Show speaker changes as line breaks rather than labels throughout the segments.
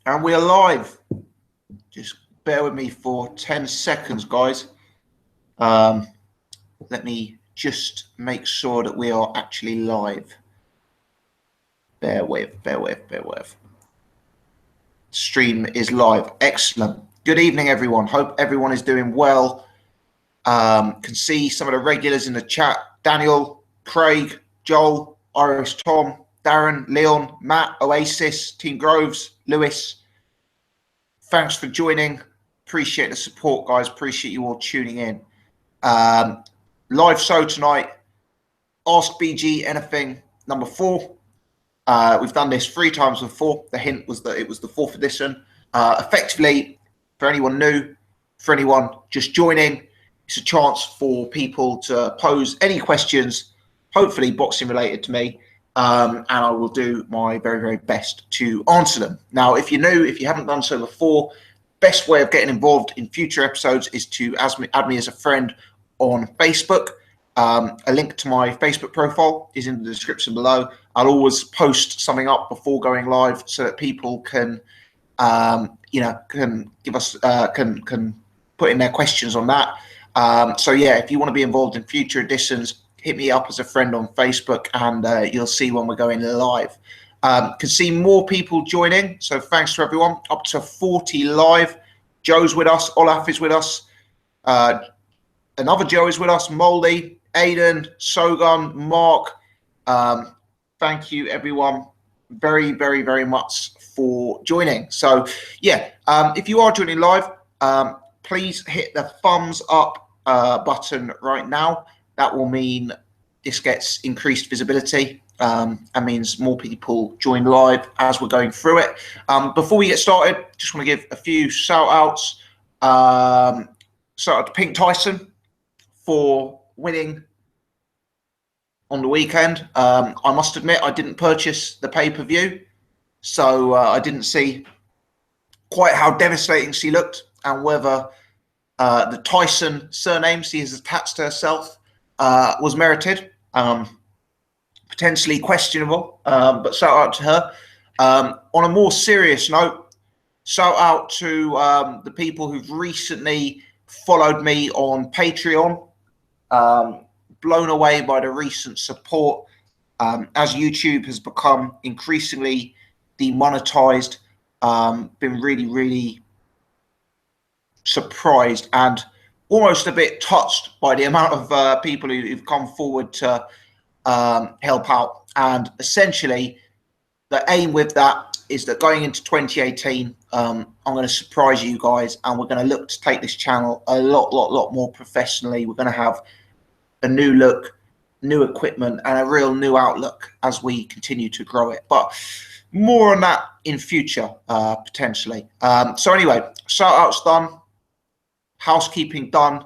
And we are live. Just bear with me for 10 seconds, guys. Let me just make sure that we are actually live. Bear with. Stream is live. Excellent. Good evening, everyone. Hope everyone is doing well. Can see some of the regulars in the chat. Daniel, Craig, Joel, Iris, Tom, Darren, Leon, Matt, Oasis, Team Groves, Lewis. Thanks for joining. Appreciate the support, guys. Appreciate you all tuning in. Live show tonight. Ask BG Anything number 4. We've done this 3 times before. The hint was that it was the 4th edition. Effectively, for anyone new, for anyone just joining, it's a chance for people to pose any questions, hopefully boxing related to me, and I will do my very, very best to answer them. Now, if you're new, if you haven't done so before, best way of getting involved in future episodes is to add me as a friend on Facebook. A link to my Facebook profile is in the description below. I'll always post something up before going live so that people can, can give us, can put in their questions on that. So yeah, if you want to be involved in future editions, hit me up as a friend on Facebook, and you'll see when we're going live. Can see more people joining, so thanks to everyone. Up to 40 live. Joe's with us. Olaf is with us. Another Joe is with us. Moldy, Aiden, Sogun, Mark. Thank you, everyone, very, very, very much for joining. So yeah, if you are joining live, please hit the thumbs up button right now. That will mean this gets increased visibility and means more people join live as we're going through it. Before we get started, just want to give a few shout outs. Shout out to Pink Tyson for winning on the weekend. I must admit, I didn't purchase the pay-per-view, so I didn't see quite how devastating she looked and whether the Tyson surname she has attached to herself was merited. Potentially questionable, but shout out to her. On a more serious note, shout out to the people who've recently followed me on Patreon. Blown away by the recent support as YouTube has become increasingly demonetized. Been really, really surprised and almost a bit touched by the amount of people who've come forward to help out. And essentially, the aim with that is that going into 2018, I'm going to surprise you guys, and we're going to look to take this channel a lot more professionally. We're going to have a new look, new equipment, and a real new outlook as we continue to grow it. But more on that in future, potentially. So anyway, shout outs done. Housekeeping done.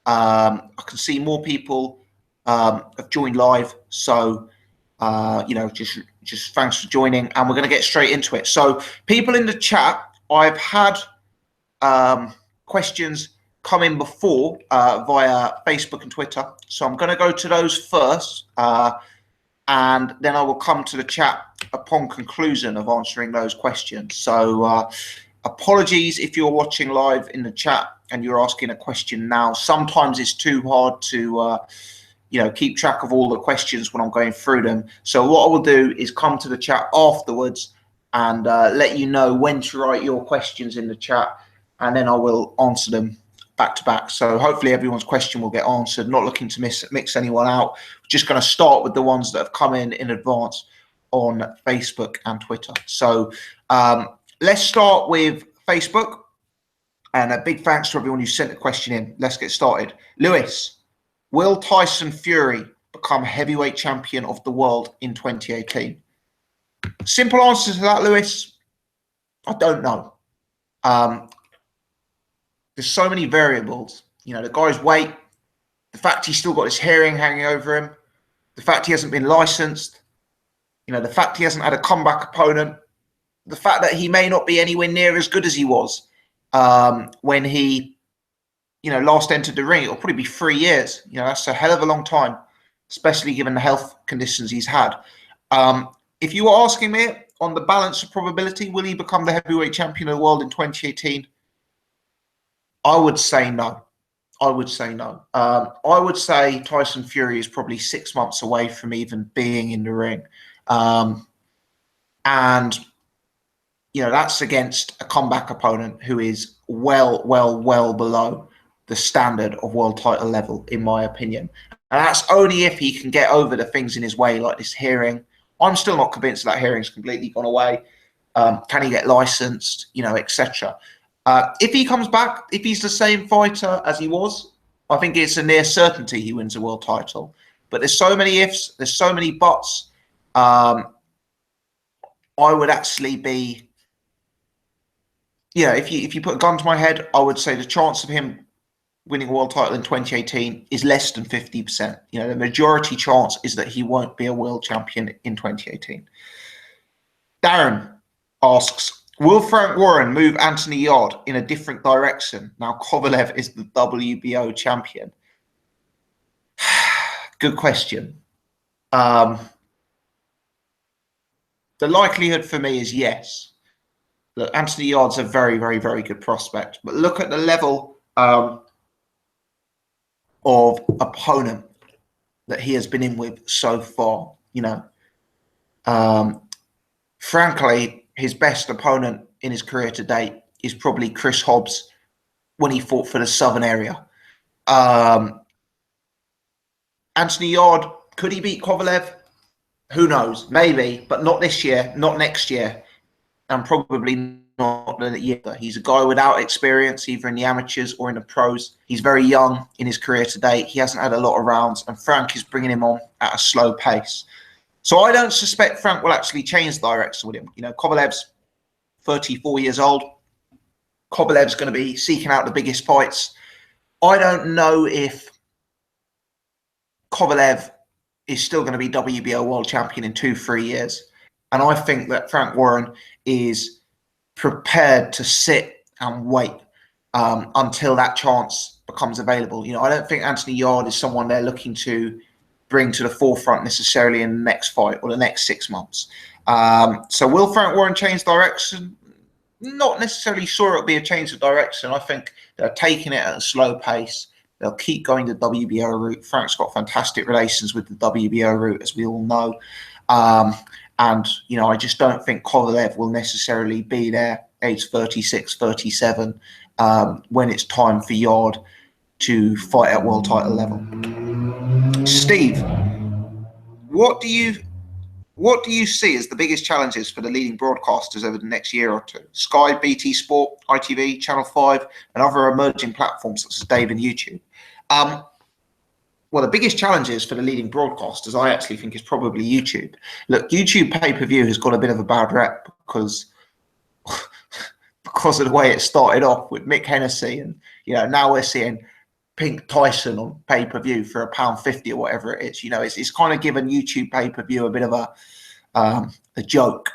I can see more people have joined live, so just thanks for joining, and we're going to get straight into it. So people in the chat, I've had questions come in before via Facebook and Twitter, so I'm going to go to those first, and then I will come to the chat upon conclusion of answering those questions. So apologies if you're watching live in the chat and you're asking a question now. Sometimes it's too hard to keep track of all the questions when I'm going through them. So what I will do is come to the chat afterwards and let you know when to write your questions in the chat, and then I will answer them back to back. So hopefully everyone's question will get answered. Not looking to mix anyone out. We're just going to start with the ones that have come in advance on Facebook and Twitter. So let's start with Facebook. And a big thanks to everyone who sent a question in. Let's get started. Lewis, will Tyson Fury become heavyweight champion of the world in 2018? Simple answer to that, Lewis, I don't know. There's so many variables. The guy's weight, the fact he's still got his hearing hanging over him, the fact he hasn't been licensed, the fact he hasn't had a comeback opponent, the fact that he may not be anywhere near as good as he was when he, last entered the ring. It'll probably be 3 years. That's a hell of a long time, especially given the health conditions he's had. If you were asking me, on the balance of probability, will he become the heavyweight champion of the world in 2018? I would say no. I would say no. I would say Tyson Fury is probably 6 months away from even being in the ring. And, you know, that's against a comeback opponent who is well below the standard of world title level, in my opinion. And that's only if he can get over the things in his way, like this hearing. I'm still not convinced that hearing's completely gone away. Can he get licensed, you know, etc. If he comes back, if he's the same fighter as he was, I think it's a near certainty he wins a world title. But there's so many ifs, there's so many buts. I would actually be, yeah, if you put a gun to my head, I would say the chance of him winning a world title in 2018 is less than 50%. You know, the majority chance is that he won't be a world champion in 2018. Darren asks, will Frank Warren move Anthony Yarde in a different direction now Kovalev is the WBO champion? Good question. The likelihood for me is yes. Look, Anthony Yarde's a very good prospect, but look at the level of opponent that he has been in with so far. You know, frankly, his best opponent in his career to date is probably Chris Hobbs when he fought for the Southern area. Anthony Yarde, could he beat Kovalev? Who knows? Maybe, but not this year, not next year, and probably not the year. He's a guy without experience, either in the amateurs or in the pros. He's very young in his career to date. He hasn't had a lot of rounds, and Frank is bringing him on at a slow pace. So I don't suspect Frank will actually change the direction with him. You know, Kovalev's 34 years old. Kovalev's going to be seeking out the biggest fights. I don't know if Kovalev is still going to be WBO world champion in 2-3 years. And I think that Frank Warren is prepared to sit and wait until that chance becomes available. You know, I don't think Anthony Yarde is someone they're looking to bring to the forefront necessarily in the next fight or the next 6 months. So will Frank Warren change direction? Not necessarily sure it'll be a change of direction. I think they're taking it at a slow pace. They'll keep going the WBO route. Frank's got fantastic relations with the WBO route, as we all know. And, you know, I just don't think Kovalev will necessarily be there, age 36, 37, when it's time for Yarde to fight at world title level. Steve, what do you see as the biggest challenges for the leading broadcasters over the next year or two? Sky, BT Sport, ITV, Channel 5, and other emerging platforms such as Dave and YouTube. Well, the biggest challenges for the leading broadcasters, I actually think, is probably YouTube. Look, YouTube pay-per-view has got a bit of a bad rep because of the way it started off with Mick Hennessy, and you know now we're seeing Pink Tyson on pay-per-view for £1.50 or whatever it is. You know, it's kind of given YouTube pay-per-view a bit of a joke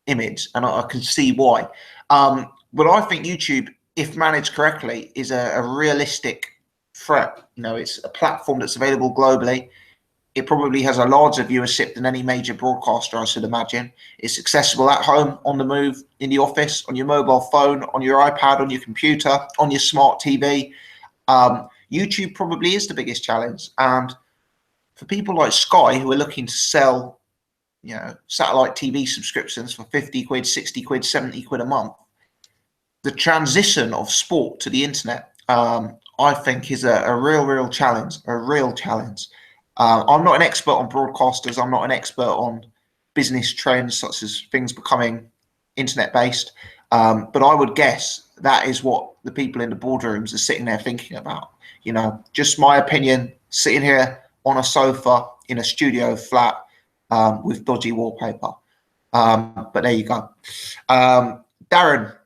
image, and I can see why. But I think YouTube, if managed correctly, is a realistic threat. You know, it's a platform that's available globally. It probably has a larger viewership than any major broadcaster, I should imagine. It's accessible at home, on the move, in the office, on your mobile phone, on your iPad, on your computer, on your smart TV. YouTube probably is the biggest challenge. And for people like Sky, who are looking to sell, you know, satellite TV subscriptions for 50 quid, 60 quid, 70 quid a month, the transition of sport to the internet, I think is a real challenge, I'm not an expert on broadcasters. I'm not an expert on business trends, such as things becoming internet-based. But I would guess that is what the people in the boardrooms are sitting there thinking about. You know, just my opinion, sitting here on a sofa in a studio flat with dodgy wallpaper. But there you go. Darren.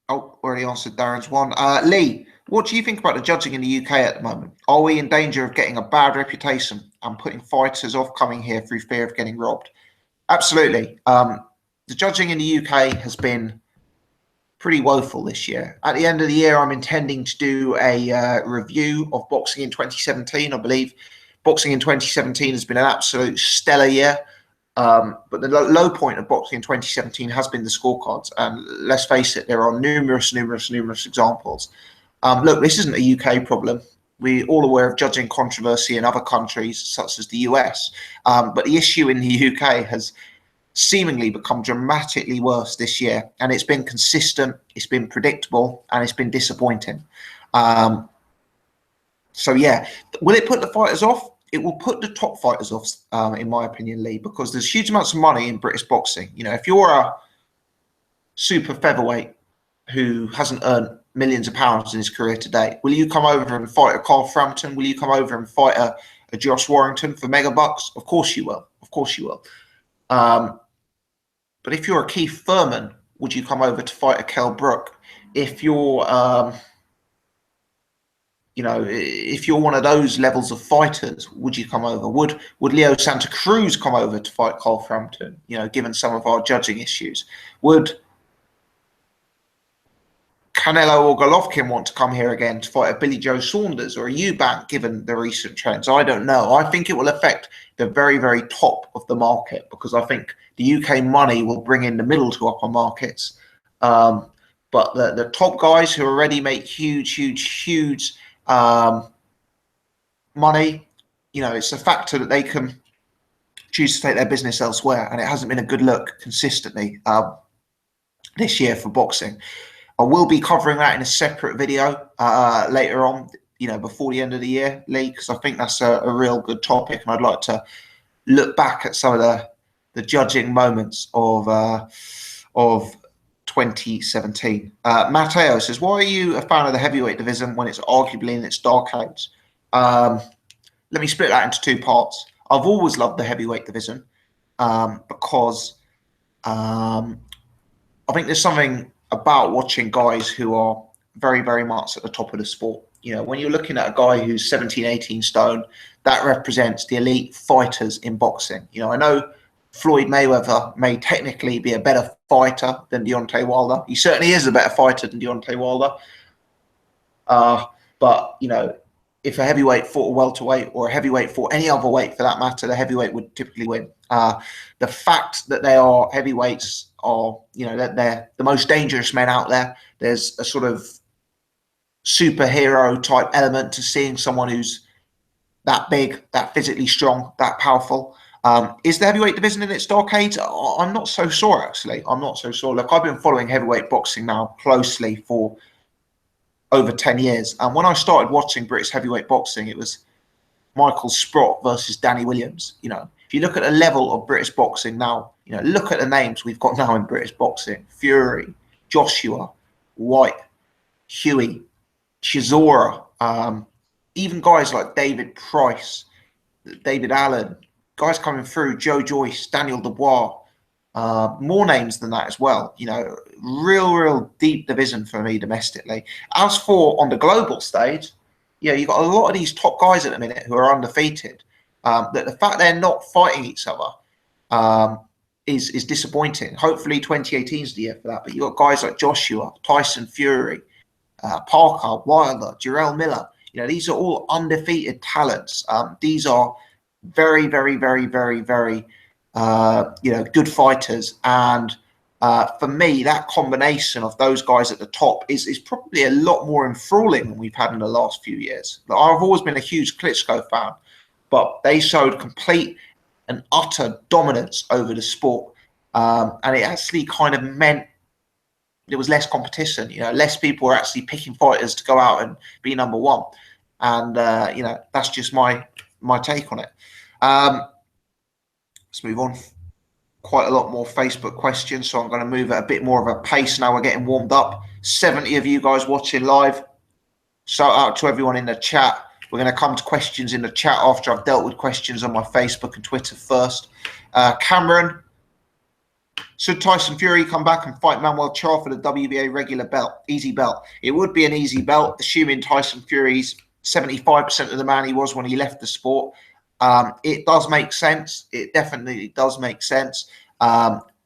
Oh, already answered Darren's one. Lee, what do you think about the judging in the UK at the moment? Are we in danger of getting a bad reputation and putting fighters off coming here through fear of getting robbed? Absolutely. The judging in the UK has been pretty woeful this year. At the end of the year, I'm intending to do a review of boxing in 2017. I believe boxing in 2017 has been an absolute stellar year. But the low point of boxing in 2017 has been the scorecards. And let's face it, there are numerous examples. Look, this isn't a UK problem. We're all aware of judging controversy in other countries, such as the US. But the issue in the UK has seemingly become dramatically worse this year. And it's been consistent, it's been predictable, and it's been disappointing. So, yeah, will it put the fighters off? It will put the top fighters off, in my opinion, Lee, because there's huge amounts of money in British boxing. You know, if you're a super featherweight who hasn't earned millions of pounds in his career to date, will you come over and fight a Carl Frampton? Will you come over and fight a Josh Warrington for mega bucks? Of course you will. Of course you will. But if you're a Keith Thurman, would you come over to fight a Kell Brook? If you're you know, if you're one of those levels of fighters, would you come over? Would Leo Santa Cruz come over to fight Carl Frampton? You know, given some of our judging issues, would Canelo or Golovkin want to come here again to fight a Billy Joe Saunders or a Eubank, given the recent trends? I don't know. I think it will affect the very, very top of the market, because I think the UK money will bring in the middle to upper markets. But the top guys who already make huge money, you know, it's a factor that they can choose to take their business elsewhere, and it hasn't been a good look consistently this year for boxing. I will be covering that in a separate video later on, you know, before the end of the year, Lee, because I think that's a real good topic, and I'd like to look back at some of the judging moments of 2017. Matteo says, why are you a fan of the heavyweight division when it's arguably in its dark age? Let me split that into two parts. I've always loved the heavyweight division because I think there's something about watching guys who are very, very much at the top of the sport. You know, when you're looking at a guy who's 17, 18 stone, that represents the elite fighters in boxing. You know, I know Floyd Mayweather may technically be a better fighter than Deontay Wilder. He certainly is a better fighter than Deontay Wilder. But, you know, if a heavyweight fought a welterweight, or a heavyweight fought any other weight for that matter, the heavyweight would typically win. The fact that they are heavyweights are, you know, that they're the most dangerous men out there. There's a sort of superhero type element to seeing someone who's that big, that physically strong, that powerful. Is the heavyweight division in its dark age? I'm not so sure, actually. I'm not so sure. Look, I've been following heavyweight boxing now closely for over 10 years. And when I started watching British heavyweight boxing, it was Michael Sprott versus Danny Williams. You know, if you look at the level of British boxing now, you know, look at the names we've got now in British boxing: Fury, Joshua, White, Huey, Chisora, even guys like David Price, David Allen, guys coming through, Joe Joyce, Daniel Dubois, more names than that as well. You know, real deep division for me domestically. As for on the global stage, yeah, you've got a lot of these top guys at the minute who are undefeated. That the fact they're not fighting each other is disappointing. Hopefully 2018 is the year for that. But you've got guys like Joshua, Tyson Fury, Parker, Wilder, Jarrell Miller. You know, these are all undefeated talents. These are very, you know, good fighters. And for me, that combination of those guys at the top is probably a lot more enthralling than we've had in the last few years. I've always been a huge Klitschko fan, but they showed complete and utter dominance over the sport. And it actually kind of meant there was less competition. You know, less people were actually picking fighters to go out and be number one. And, you know, that's just my take on it. Let's move on. Quite a lot more Facebook questions, so I'm going to move at a bit more of a pace now. We're getting warmed up. 70 of you guys watching live. Shout out to everyone in the chat. We're going to come to questions in the chat after I've dealt with questions on my Facebook and Twitter first. Cameron, should Tyson Fury come back and fight Manuel Charr for the WBA regular belt? Easy belt. It would be an easy belt, assuming Tyson Fury's 75% of the man he was when he left the sport. It does make sense. It definitely does make sense.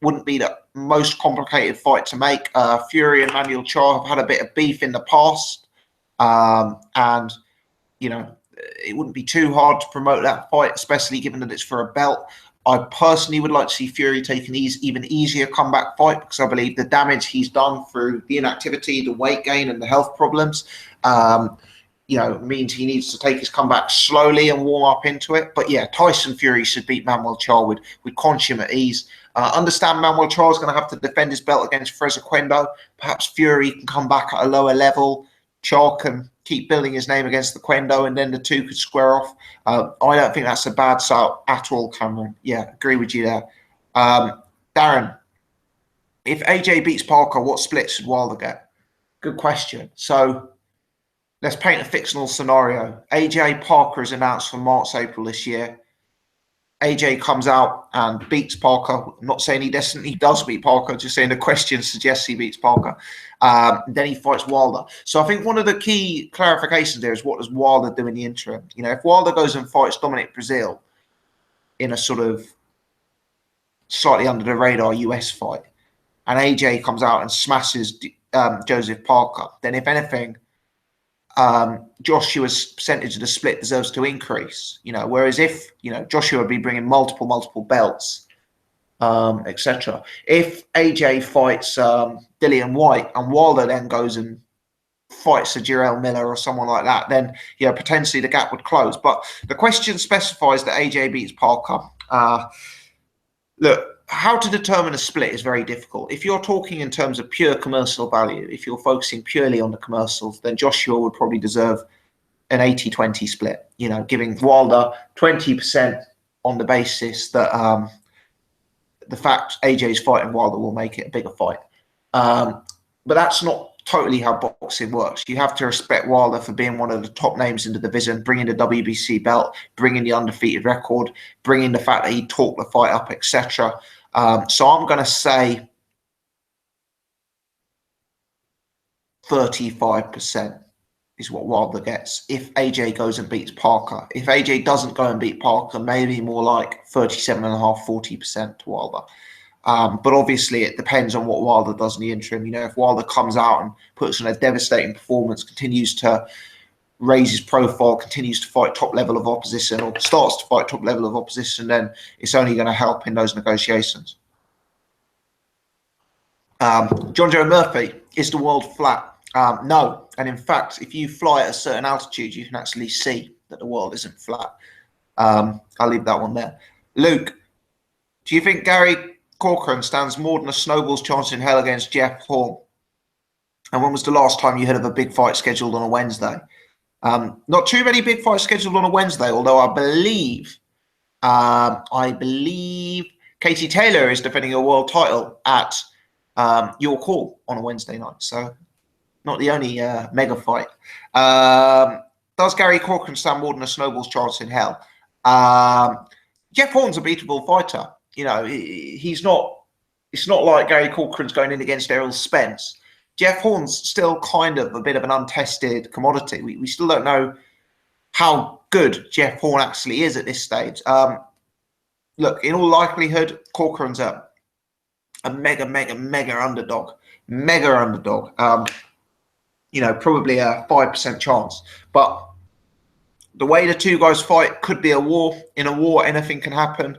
Wouldn't be the most complicated fight to make. Fury and Manuel Charr have had a bit of beef in the past. And, you know, it wouldn't be too hard to promote that fight, especially given that it's for a belt. I personally would like to see Fury take an even easier comeback fight, because I believe the damage he's done through the inactivity, the weight gain, and the health problems, means he needs to take his comeback slowly and warm up into it. But yeah, Tyson Fury should beat Manuel Charr with consummate ease. Understand Manuel Charr is going to have to defend his belt against Quendo. Perhaps Fury can come back at a lower level. Charr can keep building his name against the Quendo, and then the two could square off. I don't think that's a bad start at all, Cameron. Yeah, agree with you there. Darren, if AJ beats Parker, what split should Wilder get? Good question. So let's paint a fictional scenario. AJ Parker is announced for March, April this year. AJ comes out and beats Parker. I'm not saying he definitely does beat Parker, just saying the question suggests he beats Parker. Then he fights Wilder. So I think one of the key clarifications there is, what does Wilder do in the interim? If Wilder goes and fights Dominic Brazil in a sort of slightly under the radar US fight, and AJ comes out and smashes Joseph Parker, then if anything, Joshua's percentage of the split deserves to increase, whereas if, Joshua would be bringing multiple belts, etc. If AJ fights Dillian White and Wilder then goes and fights a Jarrell Miller or someone like that, then, potentially the gap would close. But the question specifies that AJ beats Parker. Look, how to determine a split is very difficult. If you're talking in terms of pure commercial value, if you're focusing purely on the commercials, then Joshua would probably deserve an 80-20 split, giving Wilder 20% on the basis that the fact AJ's fighting Wilder will make it a bigger fight. But that's not totally how boxing works. You have to respect Wilder for being one of the top names in the division, bringing the WBC belt, bringing the undefeated record, bringing the fact that he talked the fight up, etc. So I'm going to say 35% is what Wilder gets if AJ goes and beats Parker. If AJ doesn't go and beat Parker, maybe more like 37.5%, 40% to Wilder. But obviously it depends on what Wilder does in the interim. If Wilder comes out and puts in a devastating performance, continues to raise his profile, continues to fight top level of opposition, or starts to fight top level of opposition, then it's only going to help in those negotiations. John Joe Murphy, is the world flat? No. And in fact, if you fly at a certain altitude, you can actually see that the world isn't flat. I'll leave that one there. Luke, do you think Gary Corcoran stands more than a snowball's chance in hell against Jeff Horn? And when was the last time you heard of a big fight scheduled on a Wednesday? Not too many big fights scheduled on a Wednesday, although I believe Katie Taylor is defending a world title at York Hall on a Wednesday night. So not the only mega fight. Does Gary Corcoran stand more than a snowball's chance in hell? Jeff Horn's a beatable fighter. He's not. It's not like Gary Corcoran's going in against Errol Spence. Jeff Horn's still kind of a bit of an untested commodity. We still don't know how good Jeff Horn actually is at this stage. Look, in all likelihood, Corcoran's a mega underdog. Probably a 5% chance. But the way the two guys fight could be a war. In a war, anything can happen.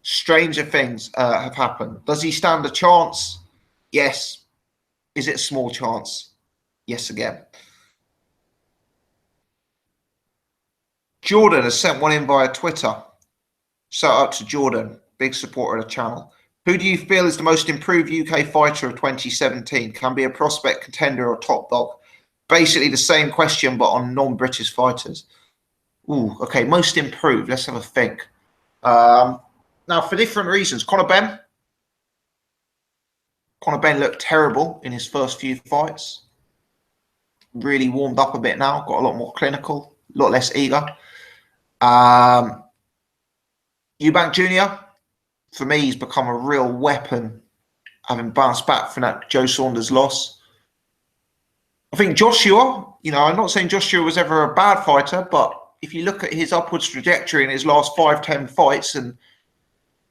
Stranger things have happened. Does he stand a chance? Yes. Is it a small chance? Yes, again. Jordan has sent one in via Twitter. Shout out to Jordan, big supporter of the channel. Who do you feel is the most improved UK fighter of 2017? Can be a prospect, contender, or top dog? Basically the same question, but on non-British fighters. Ooh, okay, most improved. Let's have a think. Now, for different reasons, Conor Benn. Conor Benn looked terrible in his first few fights. Really warmed up a bit now. Got a lot more clinical, a lot less eager. Eubank Jr. For me, he's become a real weapon, having bounced back from that Joe Saunders loss. I think Joshua, I'm not saying Joshua was ever a bad fighter, but if you look at his upwards trajectory in his last 5-10 fights, and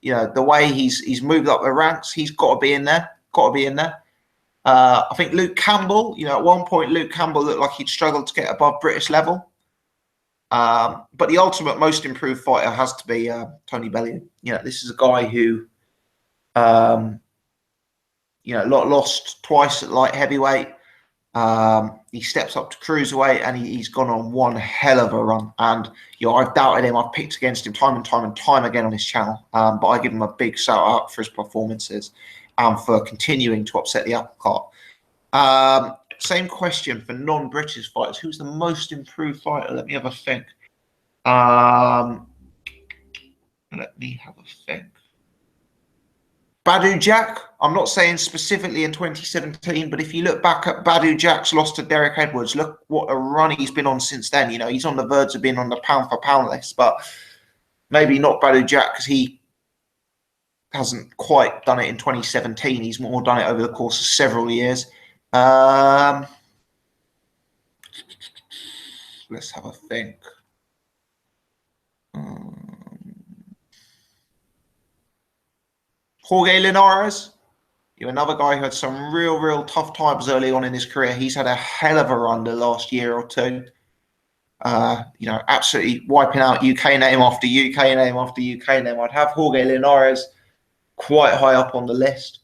the way he's moved up the ranks, he's got to be in there. I think Luke Campbell, at one point Luke Campbell looked like he'd struggled to get above British level. But the ultimate most improved fighter has to be Tony Bellew. This is a guy who, lost twice at light heavyweight. He steps up to cruiserweight, and he's gone on one hell of a run. And I've doubted him. I've picked against him time and time again on this channel. But I give him a big shout out for his performances and for continuing to upset the apple cart. Same question for non-British fighters. Who's the most improved fighter? Let me have a think. Badou Jack. I'm not saying specifically in 2017, but if you look back at Badou Jack's loss to Derek Edwards, look what a run he's been on since then. He's on the verge of being on the pound-for-pound list, but maybe not Badou Jack because he hasn't quite done it in 2017. He's more done it over the course of several years. Let's have a think. Jorge Linares, another guy who had some real tough times early on in his career. He's had a hell of a run the last year or two. Absolutely wiping out UK name after UK name after UK name. I'd have Jorge Linares quite high up on the list.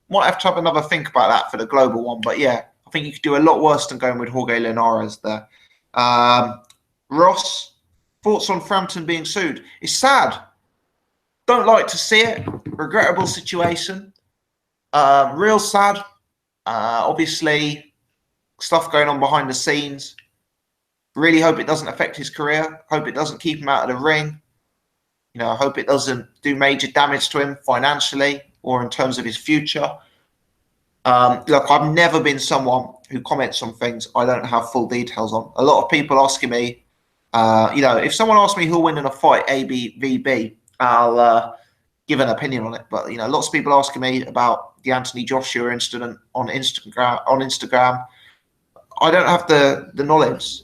Might have to have another think about that for the global one, but yeah, I think you could do a lot worse than going with Jorge Linares there. Ross, thoughts on Frampton being sued? It's sad. Don't like to see it. Regrettable situation. Real sad. Obviously, stuff going on behind the scenes. Really hope it doesn't affect his career. Hope it doesn't keep him out of the ring. I hope it doesn't do major damage to him financially or in terms of his future. Look, I've never been someone who comments on things I don't have full details on. A lot of people asking me, if someone asks me who'll win in a fight, A, B, V, B, I'll give an opinion on it. But lots of people asking me about the Anthony Joshua incident on Instagram. I don't have the knowledge.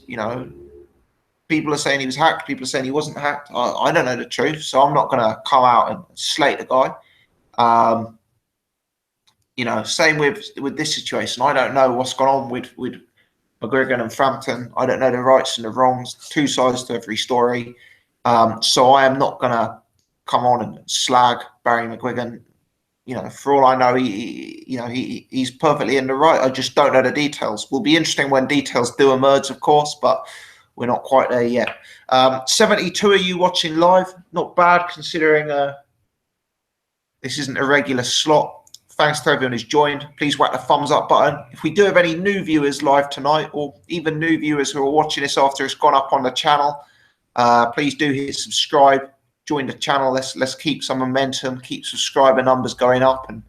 People are saying he was hacked. People are saying he wasn't hacked. I don't know the truth, so I'm not going to come out and slate the guy. Same with this situation. I don't know what's gone on with McGregor and Frampton. I don't know the rights and the wrongs. Two sides to every story. So I am not going to come on and slag Barry McGuigan. For all I know, he's perfectly in the right. I just don't know the details. Will be interesting when details do emerge, of course, but we're not quite there yet. 72 of you watching live. Not bad considering this isn't a regular slot. Thanks to everyone who's joined. Please whack the thumbs up button. If we do have any new viewers live tonight, or even new viewers who are watching this after it's gone up on the channel, please do hit subscribe. Join the channel. Let's keep some momentum, keep subscriber numbers going up, and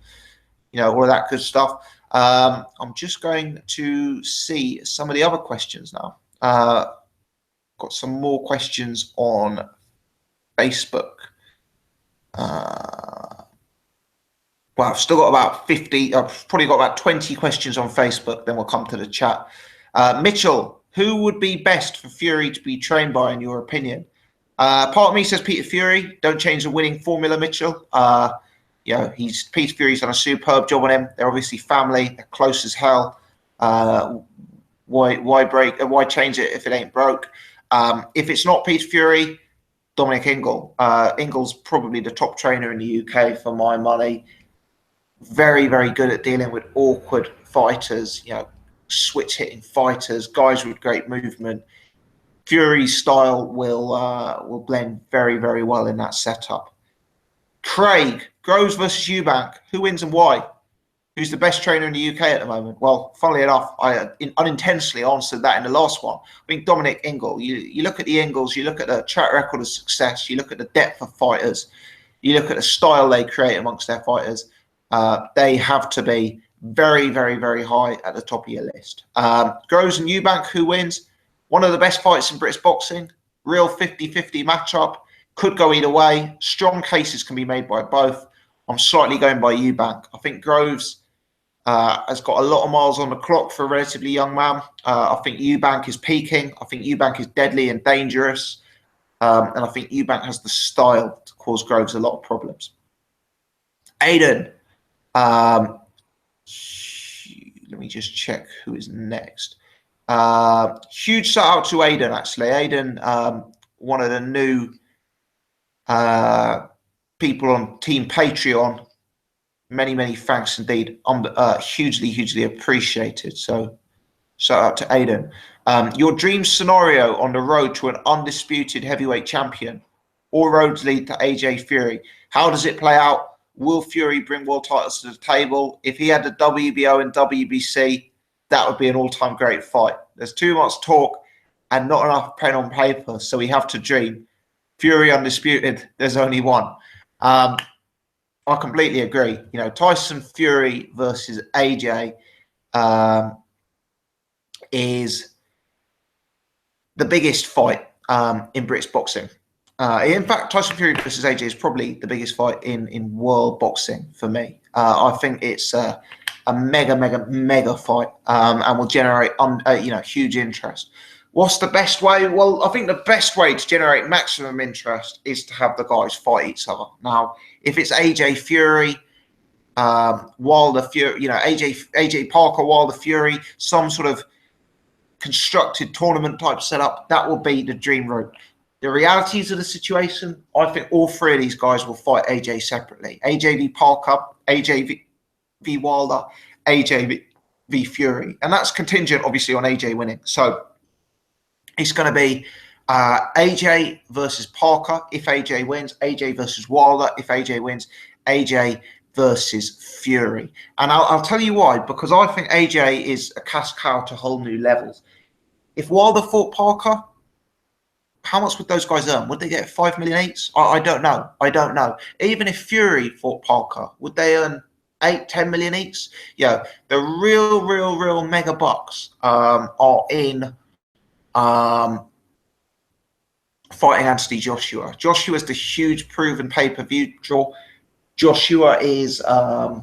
all of that good stuff. I'm just going to see some of the other questions now. Got some more questions on Facebook. Well, I've still got about 50. I've probably got about 20 questions on Facebook. Then we'll come to the chat. Mitchell, who would be best for Fury to be trained by, in your opinion? Part of me says Peter Fury. Don't change the winning formula, Mitchell. Peter Fury's done a superb job on him. They're obviously family. They're close as hell. Why change it if it ain't broke? If it's not Peter Fury, Dominic Ingle. Ingle's probably the top trainer in the UK for my money. Very, very good at dealing with awkward fighters. Switch hitting fighters, guys with great movement. Fury's style will blend very, very well in that setup. Craig, Groves versus Eubank. Who wins and why? Who's the best trainer in the UK at the moment? Well, funnily enough, I unintentionally answered that in the last one. I think Dominic Ingle. You look at the Ingles, you look at the track record of success, you look at the depth of fighters, you look at the style they create amongst their fighters. They have to be very, very, very high at the top of your list. Groves and Eubank, who wins? One of the best fights in British boxing. Real 50-50 matchup. Could go either way. Strong cases can be made by both. I'm slightly going by Eubank. I think Groves has got a lot of miles on the clock for a relatively young man. I think Eubank is peaking. I think Eubank is deadly and dangerous. And I think Eubank has the style to cause Groves a lot of problems. Aiden. Let me just check who is next. Huge shout out to Aidan, actually. Aidan, one of the new people on Team Patreon. Many thanks indeed. Hugely appreciated. So shout out to Aidan. Your dream scenario on the road to an undisputed heavyweight champion. All roads lead to AJ Fury. How does it play out? Will Fury bring world titles to the table? If he had the WBO and WBC, that would be an all-time great fight. There's too much talk and not enough pen on paper, so we have to dream. Fury undisputed, there's only one. I completely agree. You know, Tyson Fury versus AJ is the biggest fight in British boxing. In fact, Tyson Fury versus AJ is probably the biggest fight in world boxing for me. I think it's a mega fight and will generate huge interest. What's the best way? Well, I think the best way to generate maximum interest is to have the guys fight each other. Now, if it's AJ Fury, Wilder Fury, AJ Parker, Wilder Fury, some sort of constructed tournament type setup, that will be the dream route. The realities of the situation, I think all three of these guys will fight AJ separately. AJ v Parker, AJ v Wilder, AJ v Fury. And that's contingent, obviously, on AJ winning. So it's going to be AJ versus Parker if AJ wins, AJ versus Wilder if AJ wins, AJ versus Fury. And I'll tell you why, because I think AJ is a cash cow to whole new levels. If Wilder fought Parker, how much would those guys earn? Would they get 5 million each? I don't know. Even if Fury fought Parker, would they earn 8-10 million each? Yeah, the real mega bucks are in fighting Anthony Joshua. Joshua's the huge proven pay-per-view draw. Joshua is the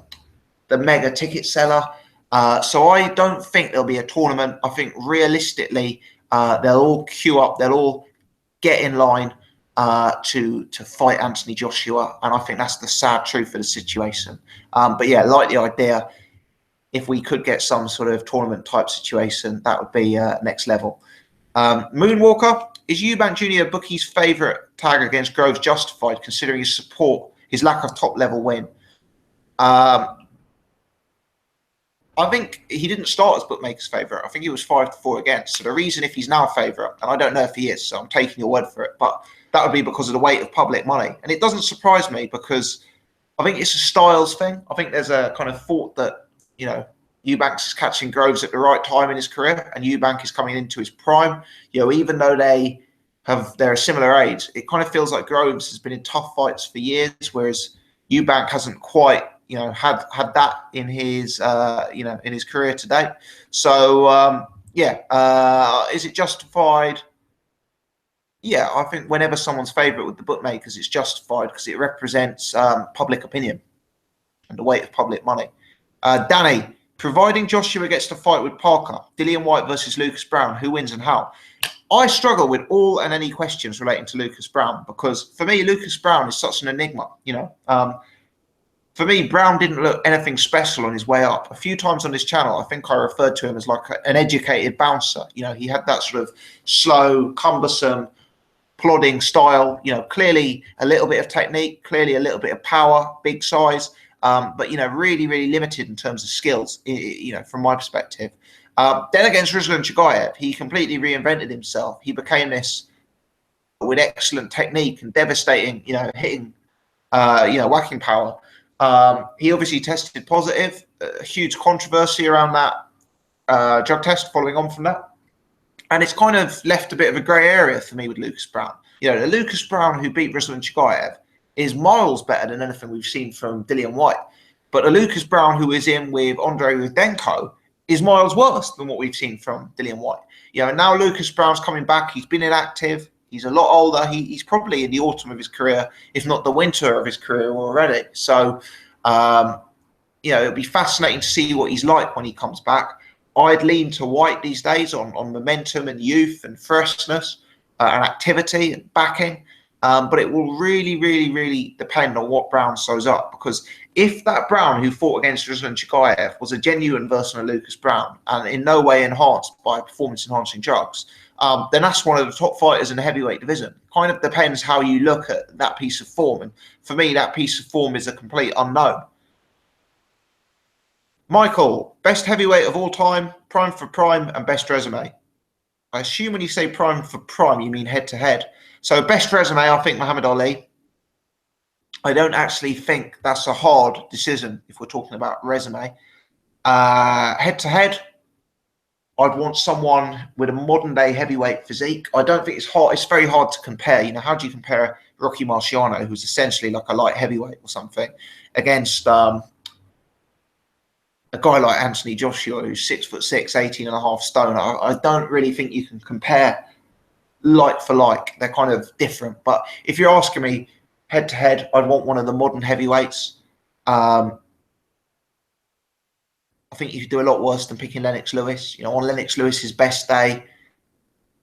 mega ticket seller. So I don't think there'll be a tournament. I think realistically, they'll all queue up. They'll all get in line to fight Anthony Joshua. And I think that's the sad truth of the situation. But yeah, like the idea, if we could get some sort of tournament type situation, that would be next level. Moonwalker, is Eubank Jr. Bookie's favourite tag against Groves justified considering his support, his lack of top level win? I think he didn't start as bookmaker's favourite. I think he was 5-4 against. So the reason if he's now favourite, and I don't know if he is, so I'm taking your word for it, but that would be because of the weight of public money. And it doesn't surprise me because I think it's a styles thing. I think there's a kind of thought that, Eubank is catching Groves at the right time in his career, and Eubank is coming into his prime. Even though they're a similar age, it kind of feels like Groves has been in tough fights for years, whereas Eubank hasn't quite, had that in his, in his career to date. So is it justified? Yeah, I think whenever someone's favourite with the bookmakers, it's justified because it represents public opinion and the weight of public money. Danny, providing Joshua gets to fight with Parker, Dillian Whyte versus Lucas Browne, who wins and how? I struggle with all and any questions relating to Lucas Browne because for me, Lucas Browne is such an enigma. For me, Browne didn't look anything special on his way up. A few times on this channel, I think I referred to him as like an educated bouncer. He had that sort of slow, cumbersome, plodding style. Clearly a little bit of technique, clearly a little bit of power, big size. But really limited in terms of skills, from my perspective. Then against Ruslan Chagayev, he completely reinvented himself. He became this with excellent technique and devastating, hitting, whacking power. He obviously tested positive, a huge controversy around that drug test following on from that. And it's kind of left a bit of a grey area for me with Lucas Browne. The Lucas Browne who beat Ruslan Chagayev is miles better than anything we've seen from Dillian Whyte. But the Lucas Browne who is in with Andre Rudenko is miles worse than what we've seen from Dillian Whyte. Now Lucas Browne's coming back. He's been inactive. He's a lot older. He's probably in the autumn of his career, if not the winter of his career already. So, it'll be fascinating to see what he's like when he comes back. I'd lean to Whyte these days on momentum and youth and freshness and activity and backing. But it will really, really, really depend on what Browne sews up. Because if that Browne who fought against Ruslan Chagayev was a genuine version of Lucas Browne and in no way enhanced by performance-enhancing drugs, then that's one of the top fighters in the heavyweight division. Kind of depends how you look at that piece of form. And for me, that piece of form is a complete unknown. Michael, best heavyweight of all time, prime for prime, and best resume. I assume when you say prime for prime, you mean head-to-head. So best resume, I think Muhammad Ali. I don't actually think that's a hard decision if we're talking about resume. Head-to-head, I'd want someone with a modern-day heavyweight physique. I don't think it's hard. It's very hard to compare. You know, how do you compare Rocky Marciano, who's essentially like a light heavyweight or something, against a guy like Anthony Joshua, who's 6'6", 18.5 stone. I don't really think you can compare like for like. They're kind of different. But if you're asking me head to head, I'd want one of the modern heavyweights. I think you could do a lot worse than picking Lennox Lewis. You know, on Lennox Lewis's best day,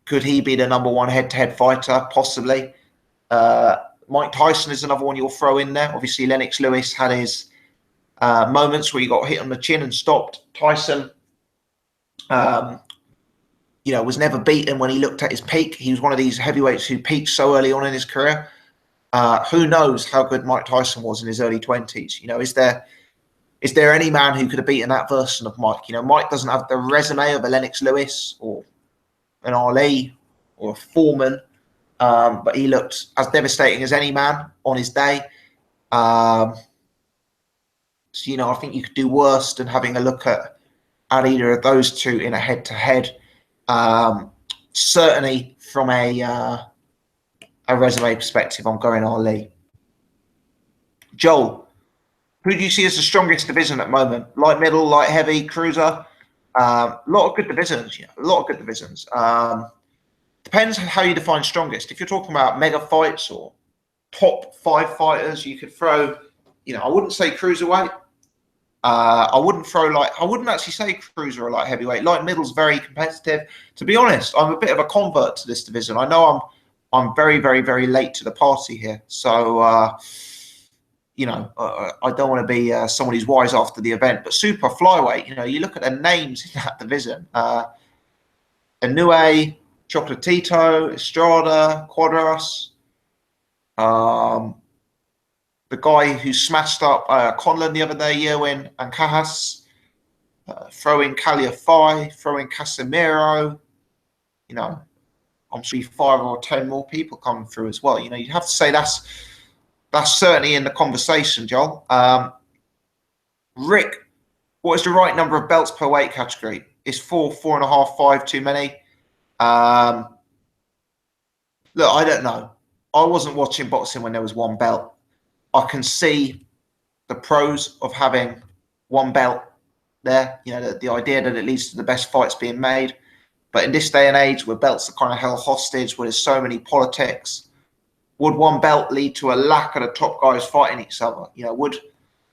could he be the number one head-to-head fighter? Possibly. Mike Tyson is another one you'll throw in there. Obviously, Lennox Lewis had his moments where he got hit on the chin and stopped. Tyson, you know, was never beaten when he looked at his peak. He was one of these heavyweights who peaked so early on in his career. Who knows how good Mike Tyson was in his early 20s? You know, is there any man who could have beaten that version of Mike? You know, Mike doesn't have the resume of a Lennox Lewis or an Ali or a Foreman, but he looked as devastating as any man on his day. So, you know, I think you could do worse than having a look at either of those two in a head-to-head. Certainly from a resume perspective, I'm going Ali. Joel, who do you see as the strongest division at the moment? Light middle, light heavy, cruiser? A lot of good divisions. Yeah, a lot of good divisions. Depends how you define strongest. If you're talking about mega fights or top 5 fighters, you could throw, you know, I wouldn't say cruiserweight. I wouldn't actually say cruiser or light heavyweight. Light middle's very competitive. To be honest, I'm a bit of a convert to this division. I know I'm very, very, very late to the party here. So, you know, I don't want to be someone who's wise after the event. But super flyweight, you know, you look at the names in that division. Inoue, Chocolatito, Estrada, Quadras. The guy who smashed up Conlon the other day, Yerwin and Cajas, throw in Caliafai, throw in Casemiro. You know, I'm sure 5 or 10 more people coming through as well. You know, you have to say that's certainly in the conversation, Joel. Rick, what is the right number of belts per weight category? Is 4, 4.5, 5 too many? Look, I don't know. I wasn't watching boxing when there was 1 belt. I can see the pros of having 1 belt there. You know, the idea that it leads to the best fights being made. But in this day and age where belts are kind of held hostage, where there's so many politics, would 1 belt lead to a lack of the top guys fighting each other? You know,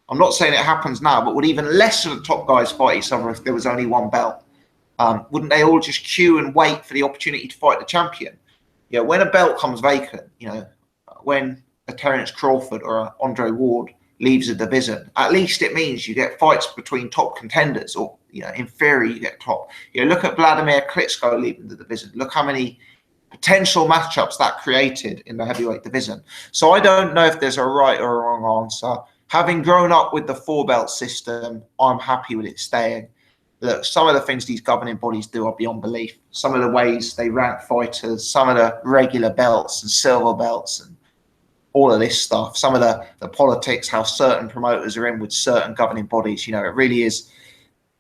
I'm not saying it happens now, but would even less of the top guys fight each other if there was only 1 belt? Wouldn't they all just queue and wait for the opportunity to fight the champion? You know, when a belt comes vacant, you know, when a Terence Crawford or a Andre Ward leaves a division, at least it means you get fights between top contenders, or, you know, in theory, you get top. You know, look at Vladimir Klitschko leaving the division. Look how many potential matchups that created in the heavyweight division. So I don't know if there's a right or a wrong answer. Having grown up with the 4-belt system, I'm happy with it staying. Look, some of the things these governing bodies do are beyond belief. Some of the ways they rank fighters, some of the regular belts and silver belts and all of this stuff, some of the politics, how certain promoters are in with certain governing bodies, you know, it really is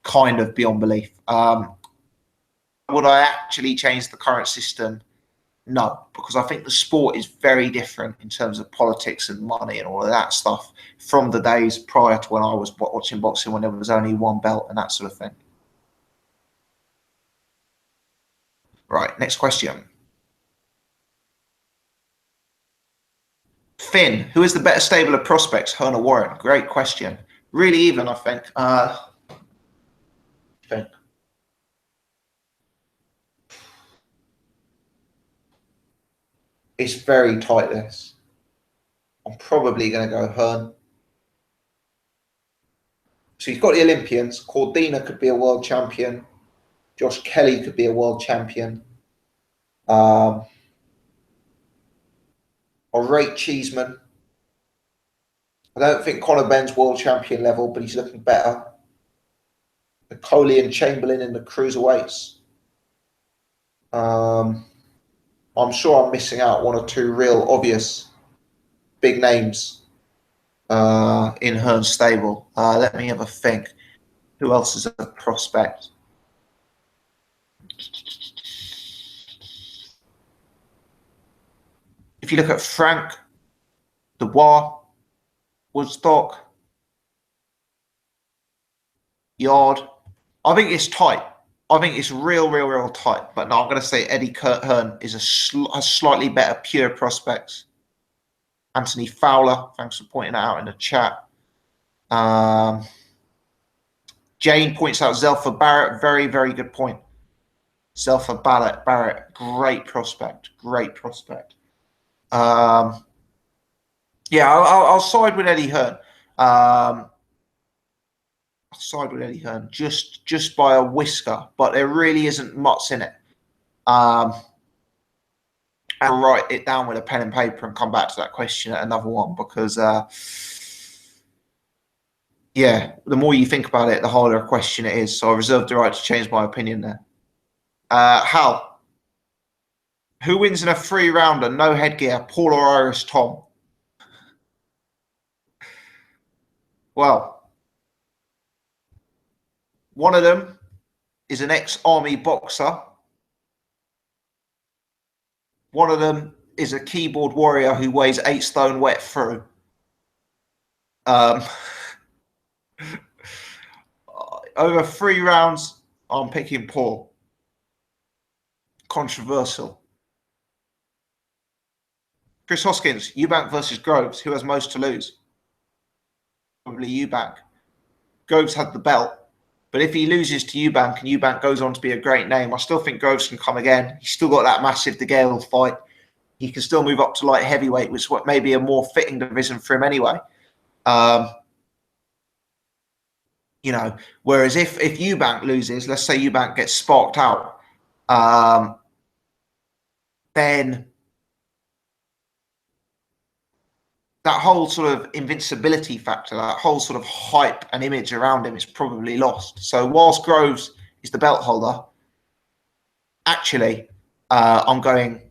kind of beyond belief. Would I actually change the current system? No, because I think the sport is very different in terms of politics and money and all of that stuff from the days prior to when I was watching boxing, when there was only 1 belt and that sort of thing. Right, next question. Finn, who is the better stable of prospects, Hearn or Warren? Great question. Really even, I think. It's very tight, this. I'm probably going to go Hearn. So you've got the Olympians. Cordina could be a world champion. Josh Kelly could be a world champion. I rate Cheeseman. I don't think Conor Benn's world champion level, but he's looking better. Coley and Chamberlain in the cruiserweights. I'm sure I'm missing out one or two real obvious big names in Hearn's stable. Let me have a think. Who else is a prospect? If you look at Frank, Dubois, Woodstock, Yarde, I think it's tight. I think it's real tight. But no, I'm going to say Eddie Hearn is a slightly better pure prospect. Anthony Fowler, thanks for pointing that out in the chat. Jane points out Zelfa Barrett, very good point. Zelfa Barrett, great prospect. Yeah, I'll side with Eddie Hearn. Just by a whisker, but there really isn't much in it. I'll write it down with a pen and paper and come back to that question at another one, because yeah, the more you think about it, the harder a question it is. So I reserve the right to change my opinion there. Hal, who wins in a 3-rounder, no headgear, Paul or Irish Tom? Well, one of them is an ex-army boxer. One of them is a keyboard warrior who weighs 8 stone wet through. Over 3 rounds, I'm picking Paul. Controversial. Chris Hoskins, Eubank versus Groves. Who has most to lose? Probably Eubank. Groves had the belt. But if he loses to Eubank and Eubank goes on to be a great name, I still think Groves can come again. He's still got that massive De Gale fight. He can still move up to light heavyweight, which is what maybe a more fitting division for him anyway. You know, whereas if Eubank loses, let's say Eubank gets sparked out, then that whole sort of invincibility factor, that whole sort of hype and image around him is probably lost. So whilst Groves is the belt holder, actually, I'm going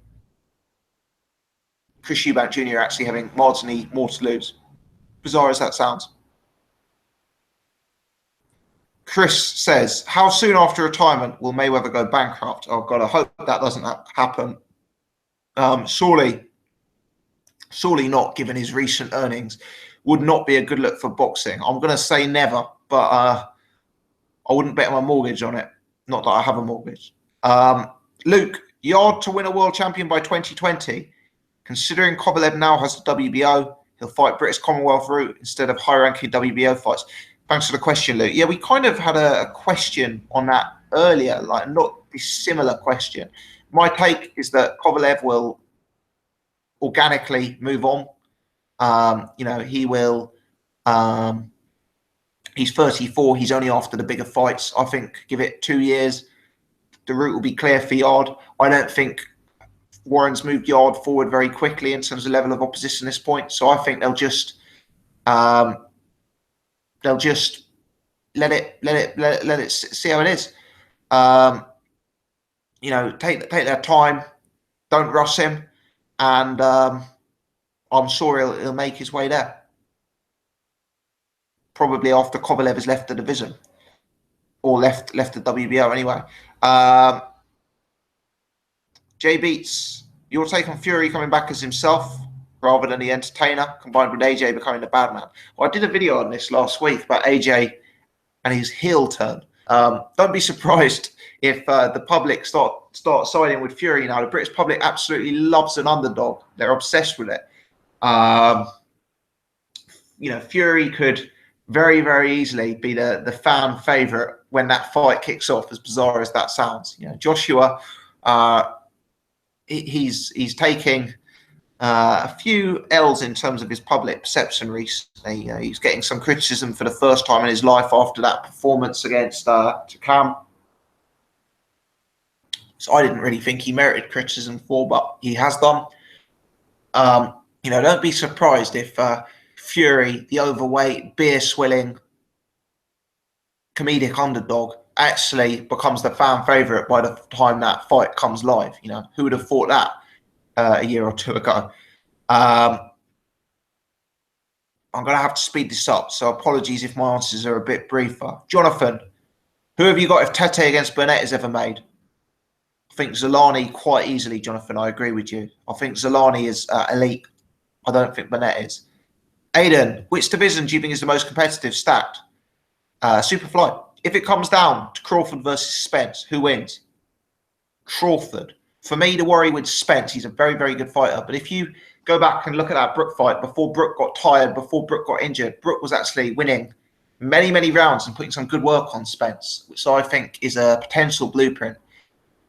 Chris Eubank Jr. actually having marginally more to lose. Bizarre as that sounds. Chris says, how soon after retirement will Mayweather go bankrupt? Oh, God, I hope that doesn't happen. Surely not, given his recent earnings. Would not be a good look for boxing. I'm going to say never, but I wouldn't bet my mortgage on it. Not that I have a mortgage. Luke, Yarde to win a world champion by 2020. Considering Kovalev now has the WBO, he'll fight British Commonwealth route instead of high-ranking WBO fights. Thanks for the question, Luke. Yeah, we kind of had a question on that earlier, like not a similar question. My take is that Kovalev will organically move on. You know, he will. He's 34. He's only after the bigger fights. I think give it 2 years, the route will be clear for Yarde. I don't think Warren's moved Yarde forward very quickly in terms of level of opposition at this point. So I think they'll just let it see how it is. You know, take their time. Don't rush him, and I'm sure he'll make his way there. Probably after Kovalev has left the division, or left the WBO anyway. Jay Beats, your take on Fury coming back as himself rather than the entertainer, combined with AJ becoming the bad man. Well, I did a video on this last week about AJ and his heel turn. Don't be surprised if the public start siding with Fury now. The British public absolutely loves an underdog. They're obsessed with it. You know, Fury could very easily be the fan favorite when that fight kicks off, as bizarre as that sounds. You know, Joshua, he's taking A few L's in terms of his public perception recently. He's getting some criticism for the first time in his life after that performance against Cam. So I didn't really think he merited criticism for, but he has done. Don't be surprised if Fury, the overweight, beer swilling, comedic underdog, actually becomes the fan favourite by the time that fight comes live. Who would have thought that a year or two ago? I'm going to have to speed this up, so apologies if my answers are a bit briefer. Jonathan, who have you got if Tete against Burnett is ever made? I think Zolani quite easily, Jonathan. I agree with you. I think Zolani is elite. I don't think Burnett is. Aidan, which division do you think is the most competitive stacked? Superfly. If it comes down to Crawford versus Spence, who wins? Crawford. For me, the worry with Spence, he's a very, very good fighter. But if you go back and look at that Brook fight, before Brook got tired, before Brook got injured, Brook was actually winning many, many rounds and putting some good work on Spence, which I think is a potential blueprint.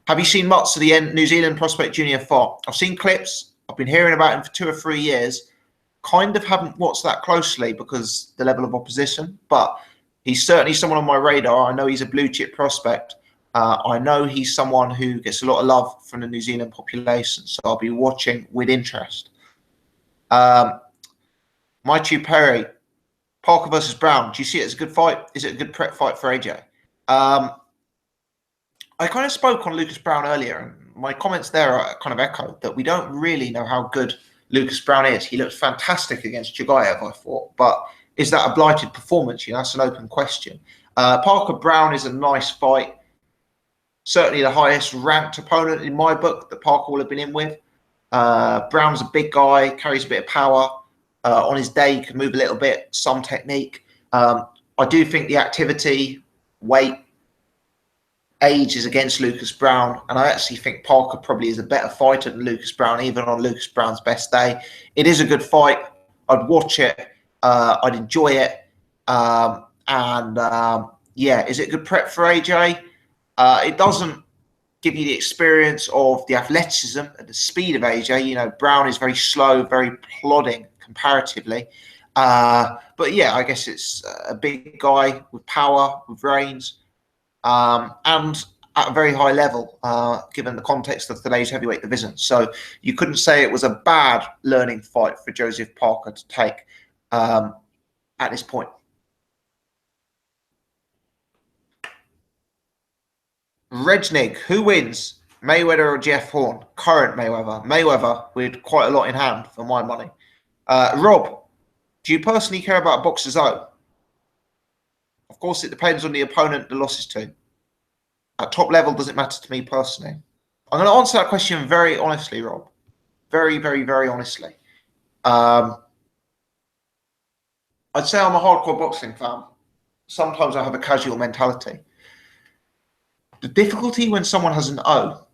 Have you seen much of the New Zealand prospect junior fight? I've seen clips. I've been hearing about him for 2 or 3 years. Kind of haven't watched that closely because the level of opposition, but he's certainly someone on my radar. I know he's a blue chip prospect. I know he's someone who gets a lot of love from the New Zealand population, so I'll be watching with interest. Maitu Perry, Parker versus Browne. Do you see it as a good fight? Is it a good prep fight for AJ? I kind of spoke on Lucas Browne earlier, and my comments there are kind of echoed that we don't really know how good Lucas Browne is. He looked fantastic against Jugayev, I thought, but is that a blighted performance? That's an open question. Parker Browne is a nice fight. Certainly the highest ranked opponent in my book that Parker will have been in with. Browne's a big guy, carries a bit of power. On his day, he can move a little bit, some technique. I do think the activity, weight, age is against Lucas Browne, and I actually think Parker probably is a better fighter than Lucas Browne, even on Lucas Browne's best day. It is a good fight. I'd watch it. I'd enjoy it. Is it good prep for AJ? It doesn't give you the experience of the athleticism and the speed of AJ. Browne is very slow, very plodding comparatively. But yeah, I guess it's a big guy with power, with range. And at a very high level, given the context of today's heavyweight division. So you couldn't say it was a bad learning fight for Joseph Parker to take at this point. Regnig, who wins? Mayweather or Jeff Horn? Current Mayweather. Mayweather with quite a lot in hand for my money. Rob, do you personally care about a boxer's own? Of course, it depends on the opponent the loss is to. At top level, does it matter to me personally? I'm going to answer that question very honestly, Rob. Very, very, very honestly. I'd say I'm a hardcore boxing fan. Sometimes I have a casual mentality. The difficulty when someone has an O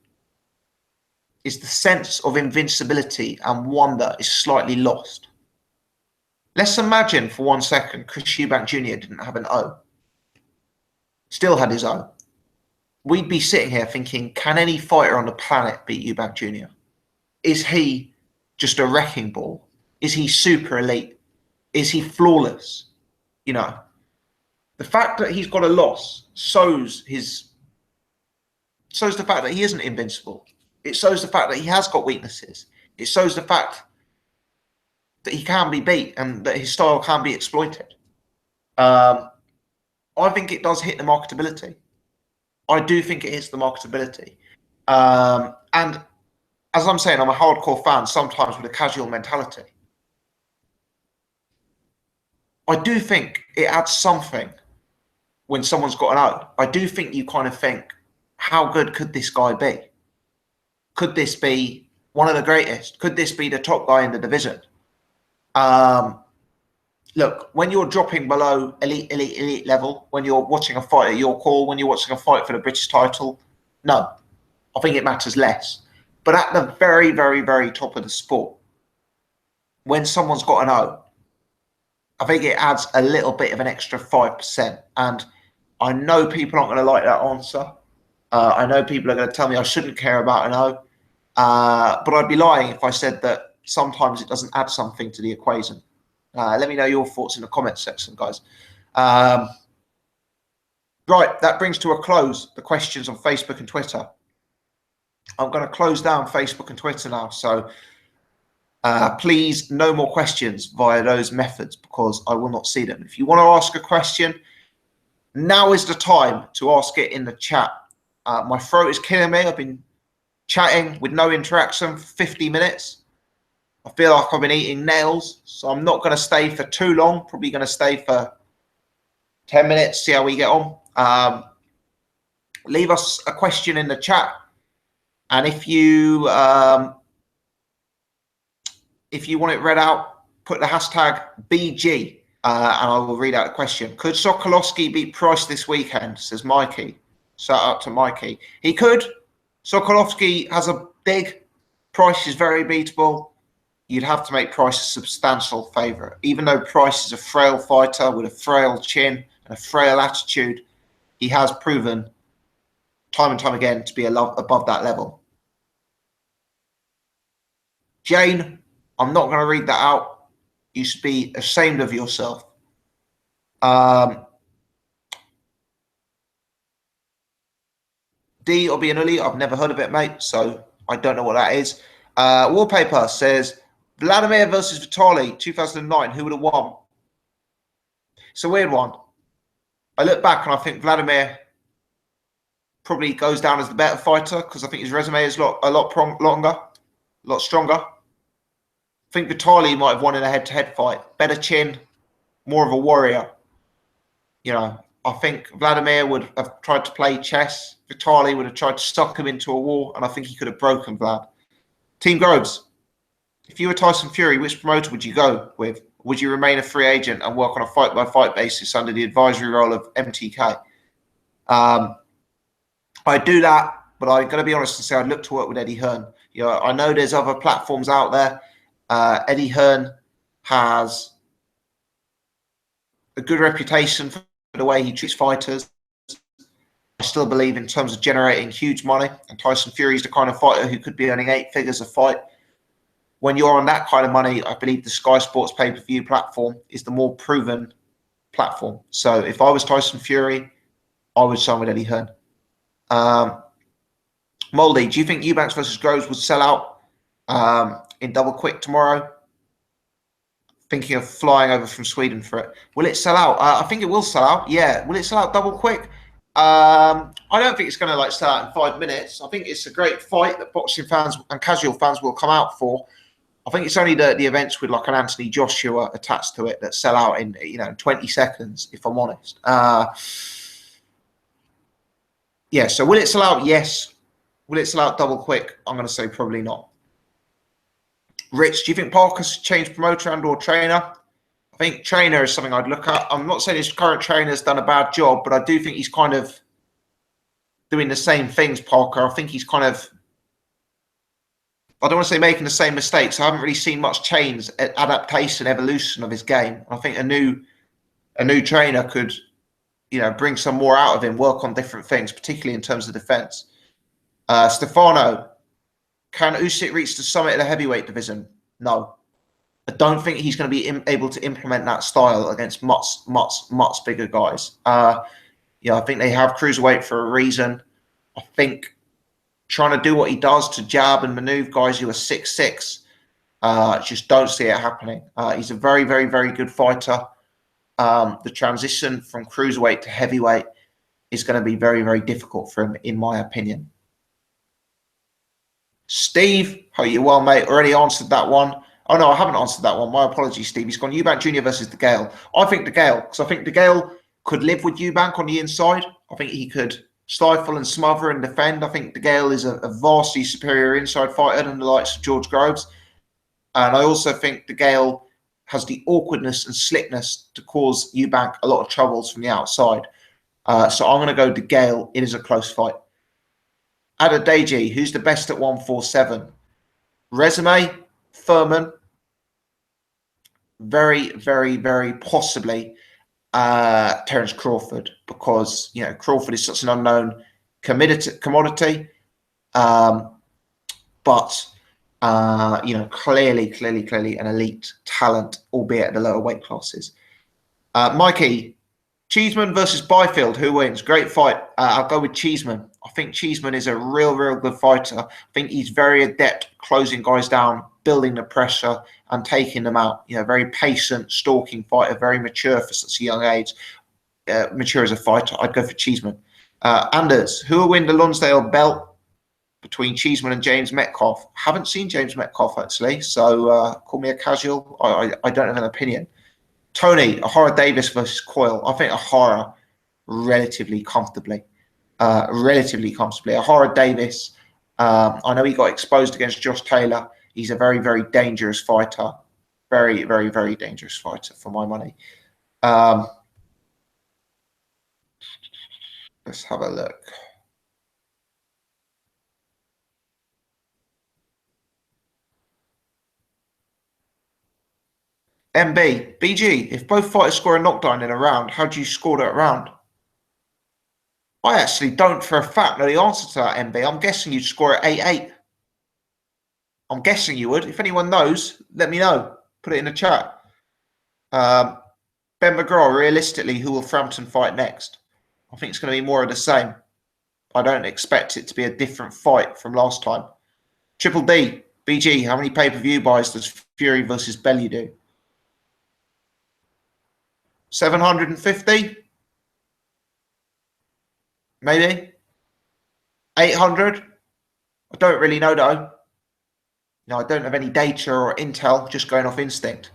is the sense of invincibility and wonder is slightly lost. Let's imagine for 1 second Chris Eubank Jr. didn't have an O. Still had his O. We'd be sitting here thinking, can any fighter on the planet beat Eubank Jr.? Is he just a wrecking ball? Is he super elite? Is he flawless? The fact that he's got a loss shows the fact that he isn't invincible. It shows the fact that he has got weaknesses. It shows the fact that he can be beat and that his style can be exploited. I think it does hit the marketability. I do think it hits the marketability. And as I'm saying, I'm a hardcore fan, sometimes with a casual mentality. I do think it adds something when someone's got an O. I do think you kind of think, how good could this guy be? Could this be one of the greatest? Could this be the top guy in the division? Look, when you're dropping below elite level, when you're watching a fight at your call, when you're watching a fight for the British title, no, I think it matters less. But at the very, very, very top of the sport, when someone's got an O, I think it adds a little bit of an extra 5%. And I know people aren't going to like that answer. I know people are going to tell me I shouldn't care about an O. But I'd be lying if I said that sometimes it doesn't add something to the equation. Let me know your thoughts in the comments section, guys. Right, that brings to a close the questions on Facebook and Twitter. I'm going to close down Facebook and Twitter now, so please, no more questions via those methods because I will not see them. If you want to ask a question, now is the time to ask it in the chat. My throat is killing me. I've been chatting with no interaction for 50 minutes. I feel like I've been eating nails, so I'm not going to stay for too long. Probably going to stay for 10 minutes, see how we get on. Leave us a question in the chat, and if you want it read out, put the hashtag BG, and I will read out the question. Could Sokolowski beat Price this weekend? Says Mikey. Shout out to Mikey. He could. Sokolowski has a big. Price is very beatable. You'd have to make Price a substantial favourite. Even though Price is a frail fighter with a frail chin and a frail attitude, he has proven time and time again to be above that level. Jane, I'm not going to read that out. You should be ashamed of yourself. D or Bianulli, I've never heard of it, mate, so I don't know what that is. Wallpaper says, Vladimir versus Vitali, 2009, who would have won? It's a weird one. I look back and I think Vladimir probably goes down as the better fighter because I think his resume is a lot longer, a lot stronger. I think Vitali might have won in a head-to-head fight. Better chin, more of a warrior. You know, I think Vladimir would have tried to play chess. Vitali would have tried to suck him into a wall, and I think he could have broken Vlad. Team Groves, if you were Tyson Fury, which promoter would you go with? Would you remain a free agent and work on a fight-by-fight basis under the advisory role of MTK? I'd do that, but I'm going to be honest and say I'd look to work with Eddie Hearn. You know, I know there's other platforms out there. Eddie Hearn has a good reputation for the way he treats fighters. I still believe in terms of generating huge money, and Tyson Fury is the kind of fighter who could be earning 8 figures a fight. When you're on that kind of money, I believe the Sky Sports pay-per-view platform is the more proven platform. So if I was Tyson Fury, I would sign with Eddie Hearn. Moldy, do you think Eubanks versus Groves would sell out in double quick tomorrow? Thinking of flying over from Sweden for it. Will it sell out? I think it will sell out. Yeah. Will it sell out double quick? I don't think it's going to sell out in 5 minutes. I think it's a great fight that boxing fans and casual fans will come out for. I think it's only the events with like an Anthony Joshua attached to it that sell out in 20 seconds, if I'm honest. Yeah, so will it sell out? Yes. Will it sell out double quick? I'm going to say probably not. Rich, do you think Parker's changed promoter and or trainer? I think trainer is something I'd look at. I'm not saying his current trainer's done a bad job, but I do think he's kind of doing the same things, Parker. I think he's kind of, I don't want to say making the same mistakes. I haven't really seen much change, adaptation, evolution of his game. I think a new trainer could, bring some more out of him, work on different things, particularly in terms of defense. Stefano, can Usyk reach the summit of the heavyweight division? No. I don't think he's going to be able to implement that style against much bigger guys. I think they have cruiserweight for a reason. I think trying to do what he does to jab and maneuver guys who are 6'6", just don't see it happening. He's a very, very, very good fighter. The transition from cruiserweight to heavyweight is going to be very, very difficult for him, in my opinion. Steve, hope you're well, mate. Already answered that one. Oh, no, I haven't answered that one. My apologies, Steve. He's gone Eubank Jr. versus De Gale. I think De Gale, because I think De Gale could live with Eubank on the inside. I think he could stifle and smother and defend. I think De Gale is a vastly superior inside fighter than the likes of George Groves. And I also think De Gale has the awkwardness and slickness to cause Eubank a lot of troubles from the outside. So I'm going to go De Gale. It is a close fight. Adedeji, who's the best at 147? Resume, Furman. Very, very, very possibly Terence Crawford, because Crawford is such an unknown commodity. But Clearly an elite talent, albeit at the lower weight classes. Mikey, Cheeseman versus Byfield, who wins? Great fight. I'll go with Cheeseman. I think Cheeseman is a real good fighter. I think he's very adept closing guys down, building the pressure and taking them out. Very patient, stalking fighter, very mature for such a young age. Mature as a fighter. I'd go for Cheeseman. Anders, who will win the Lonsdale belt between Cheeseman and James Metcalf? Haven't seen James Metcalf, actually, so call me a casual. I don't have an opinion. Tony, Ahara Davis versus Coyle. I think Ahara relatively comfortably. Ahara Davis, I know he got exposed against Josh Taylor. He's a very dangerous fighter. Very dangerous fighter for my money. Let's have a look. BG, if both fighters score a knockdown in a round, how do you score that round? I actually don't for a fact know the answer to that, MB. I'm guessing you'd score at 8-8. I'm guessing you would. If anyone knows, let me know. Put it in the chat. Ben McGraw, realistically, who will Frampton fight next? I think it's going to be more of the same. I don't expect it to be a different fight from last time. Triple D, BG, how many pay-per-view buys does Fury versus Bellew do? 750? Maybe? 800? I don't really know, though. No, I don't have any data or intel, just going off instinct.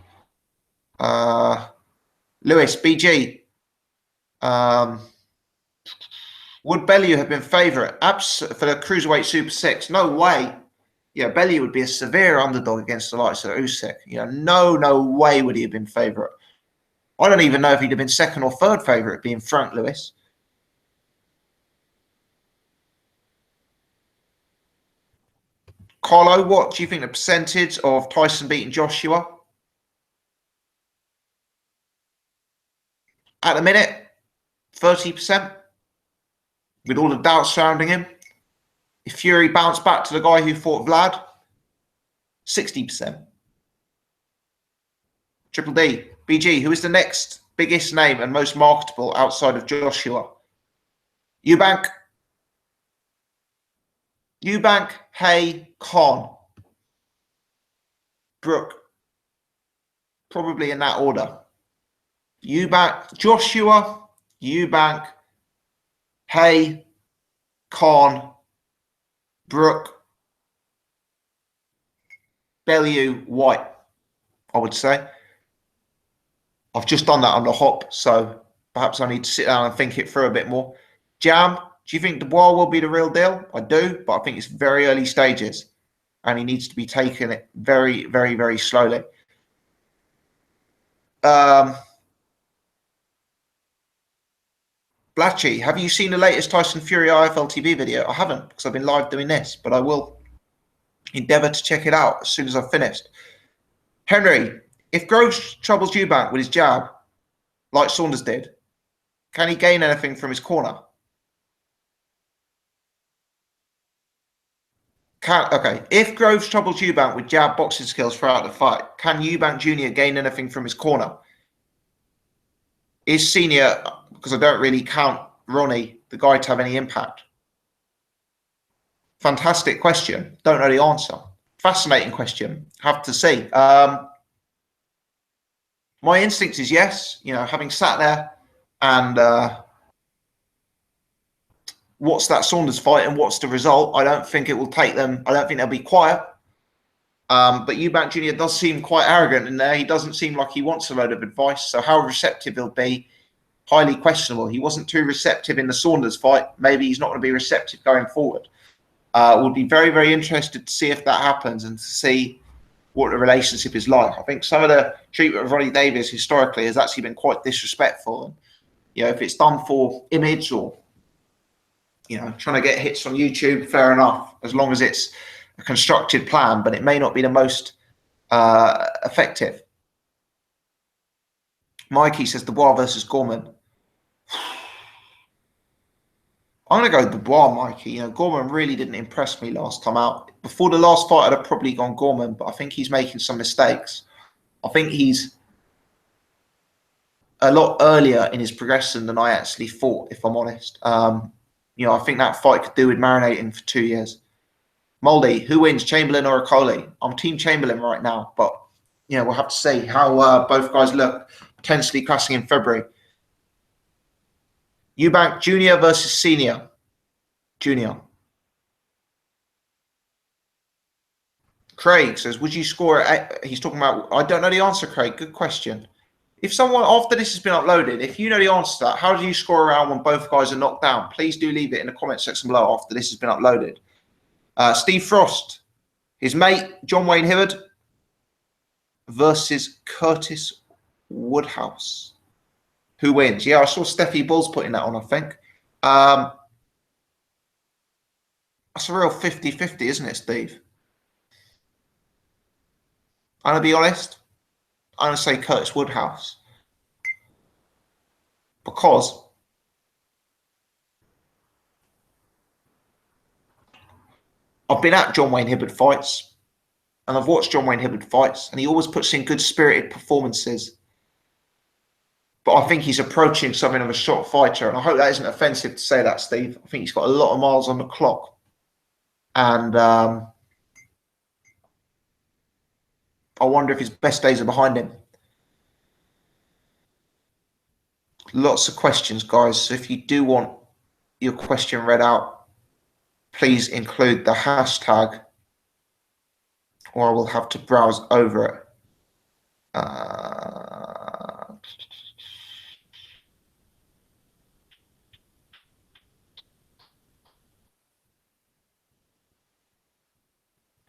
Lewis, BG. Would Bellew have been favourite for the Cruiserweight Super 6? No way. Bellew would be a severe underdog against the likes of Usyk. No way would he have been favourite. I don't even know if he'd have been second or third favourite, being frank, Lewis. Carlo, what do you think the percentage of Tyson beating Joshua? At the minute, 30%. With all the doubts surrounding him. If Fury bounced back to the guy who fought Vlad, 60%. Triple D, BG, who is the next biggest name and most marketable outside of Joshua? Eubank, Hay, Khan, Brooke. Probably in that order. Joshua, Eubank, Hay, Khan, Brooke, Bellew, White, I would say. I've just done that on the hop, so perhaps I need to sit down and think it through a bit more. Jam, do you think Dubois will be the real deal? I do, but I think it's very early stages, and he needs to be taking it very slowly. Blatchy, have you seen the latest Tyson Fury IFL TV video? I haven't, because I've been live doing this, but I will endeavour to check it out as soon as I've finished. Henry, if Groves troubles Eubank with his jab, like Saunders did, can he gain anything from his corner? If Groves troubles Eubank with jab boxing skills throughout the fight, can Eubank Jr. gain anything from his corner? Is Senior, because I don't really count Ronnie, the guy to have any impact? Fantastic question. Don't know the answer. Fascinating question. Have to see. My instinct is yes. Having sat there and watched that Saunders fight and what's the result, I don't think it will take them. I don't think they'll be quiet. But Eubank Jr. does seem quite arrogant in there. He doesn't seem like he wants a load of advice. So how receptive he'll be, highly questionable. He wasn't too receptive in the Saunders fight. Maybe he's not going to be receptive going forward. Would be very interested to see if that happens and to see what the relationship is like. I think some of the treatment of Ronnie Davis historically has actually been quite disrespectful. And, if it's done for image or, trying to get hits on YouTube, fair enough, as long as it's a constructed plan, but it may not be the most effective. Mikey says Dubois versus Gorman. I'm going to go Dubois, Mikey. You know, Gorman really didn't impress me last time out. Before the last fight, I'd have probably gone Gorman, but I think he's making some mistakes. I think he's a lot earlier in his progression than I actually thought, if I'm honest. You know, I think that fight could do with marinating for 2 years. Moldy, who wins, Chamberlain or Okoli? I'm Team Chamberlain right now, but you know, we'll have to see how both guys look, potentially clashing in February. Eubank Jr versus Senior. Junior. Craig says, would you score at, he's talking about, I don't know the answer, Craig. Good question. If someone, after this has been uploaded, if you know the answer to that, how do you score a round when both guys are knocked down? Please do leave it in the comment section below after this has been uploaded. Steve Frost, his mate, John Wayne Hibbard versus Curtis Woodhouse. Who wins? Yeah, I saw Steffi Bulls putting that on, I think. That's a real 50-50, isn't it, Steve? I'm going to be honest. I'm going to say Curtis Woodhouse. Because I've been at John Wayne Hibbard fights, and I've watched John Wayne Hibbard fights, and he always puts in good spirited performances. But I think he's approaching something of a shot fighter, and I hope that isn't offensive to say that, Steve. I think he's got a lot of miles on the clock. And I wonder if his best days are behind him. Lots of questions, guys. So if you do want your question read out, please include the hashtag, or I will have to browse over it.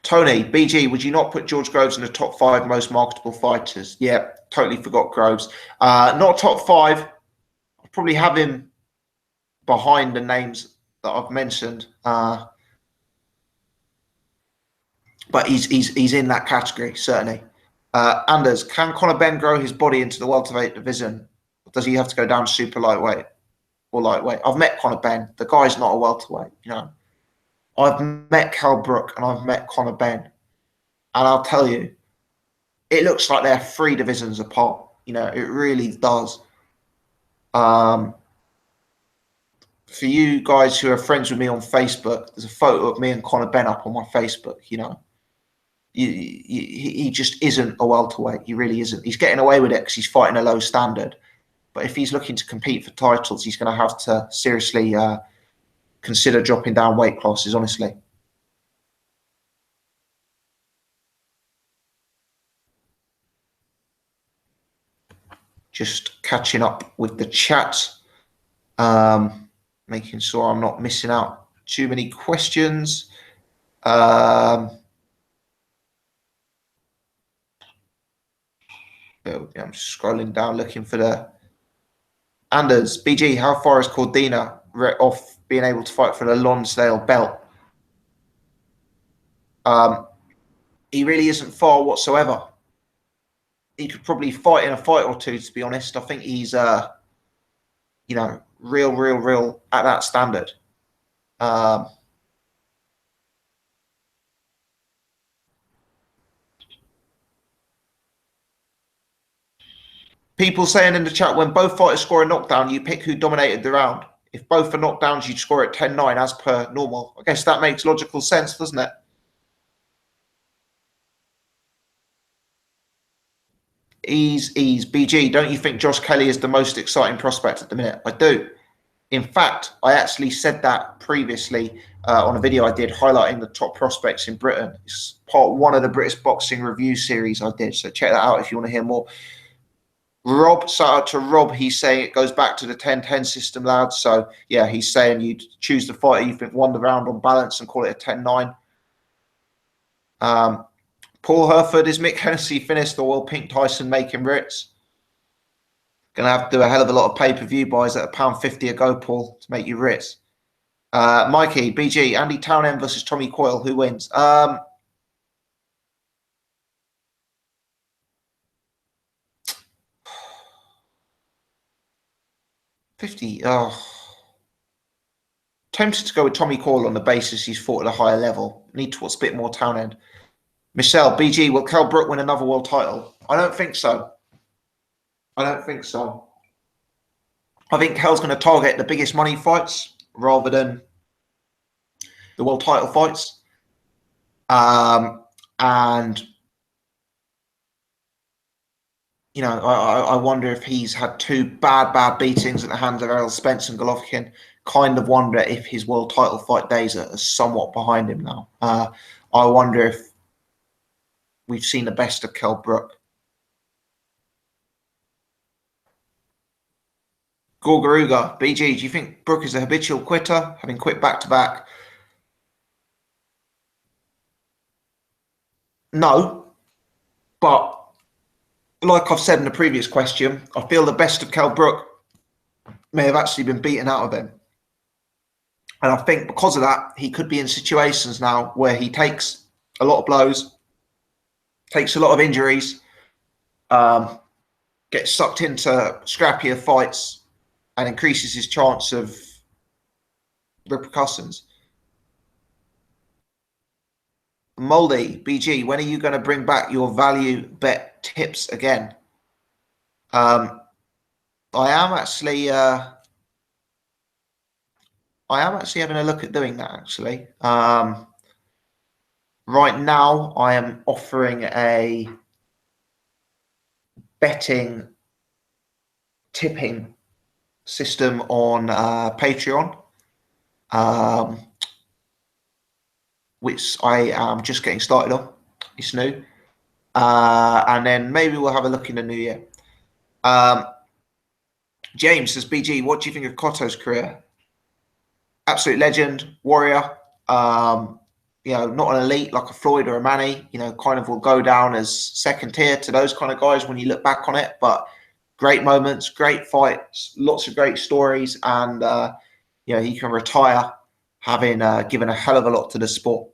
Tony, BG, would you not put George Groves in the top 5 most marketable fighters? Yeah, totally forgot Groves. Not top 5. I'd probably have him behind the names that I've mentioned. But he's in that category, certainly. Anders, can Conor Benn grow his body into the welterweight division? Or does he have to go down super lightweight or lightweight? I've met Conor Benn. The guy's not a welterweight, you know. I've met Cal Brook and I've met Conor Benn. And I'll tell you, it looks like they're 3 divisions apart. You know, it really does. For you guys who are friends with me on Facebook, there's a photo of me and Conor Benn up on my Facebook, you know. He just isn't a welterweight. He really isn't. He's getting away with it because he's fighting a low standard. But if he's looking to compete for titles, he's going to have to seriously consider dropping down weight classes, honestly. Just catching up with the chat, making sure I'm not missing out too many questions. I'm just scrolling down looking for the Anders. BG, how far is Cordina off being able to fight for the Lonsdale belt? He really isn't far whatsoever. He could probably fight in a fight or two, to be honest. I think he's, you know, real at that standard. People saying in the chat, when both fighters score a knockdown, you pick who dominated the round. If both are knockdowns, you'd score at 10-9 as per normal. I guess that makes logical sense, doesn't it? Ease. BG, don't you think Josh Kelly is the most exciting prospect at the minute? I do. In fact, I actually said that previously on a video I did highlighting the top prospects in Britain. It's part 1 of the British Boxing Review series I did. So check that out if you want to hear more. Rob, shout out to Rob. He's saying it goes back to the 10-10 system, lads. So, yeah, he's saying you'd choose the fighter you think won the round on balance and call it a 10-9. Paul Herford, is Mick Hennessy finished or will Pink Tyson make him Ritz? Going to have to do a hell of a lot of pay-per-view buys at £1.50 a go, Paul, to make you Ritz. Mikey, BG, Andy Townend versus Tommy Coyle. Who wins? 50. Tempted to go with Tommy Call on the basis he's fought at a higher level. Need to watch a bit more Townend. Michelle, BG, will Kell Brook win another world title? I don't think so. I don't think so. I think Kell's going to target the biggest money fights rather than the world title fights. And, you know, I wonder if he's had two bad beatings at the hands of Errol Spence and Golovkin. Kind of wonder if his world title fight days are somewhat behind him now. I wonder if we've seen the best of Kell Brook. Gorgaruga, BG, do you think Brook is a habitual quitter, having quit back-to-back? No, but like I've said in the previous question, I feel the best of Kell Brook may have actually been beaten out of him. And I think because of that, he could be in situations now where he takes a lot of blows, takes a lot of injuries, gets sucked into scrappier fights, and increases his chance of repercussions. Moldy, BG, when are you going to bring back your value bet tips again? I am actually having a look at doing that, actually. Right now, I am offering a betting tipping system on Patreon, which I am just getting started on. It's new. And then maybe we'll have a look in the new year. James says, BG, what do you think of Cotto's career? Absolute legend, warrior. You know, not an elite like a Floyd or a Manny. You know, kind of will go down as second tier to those kind of guys when you look back on it. But great moments, great fights, lots of great stories, and you know, he can retire having given a hell of a lot to the sport.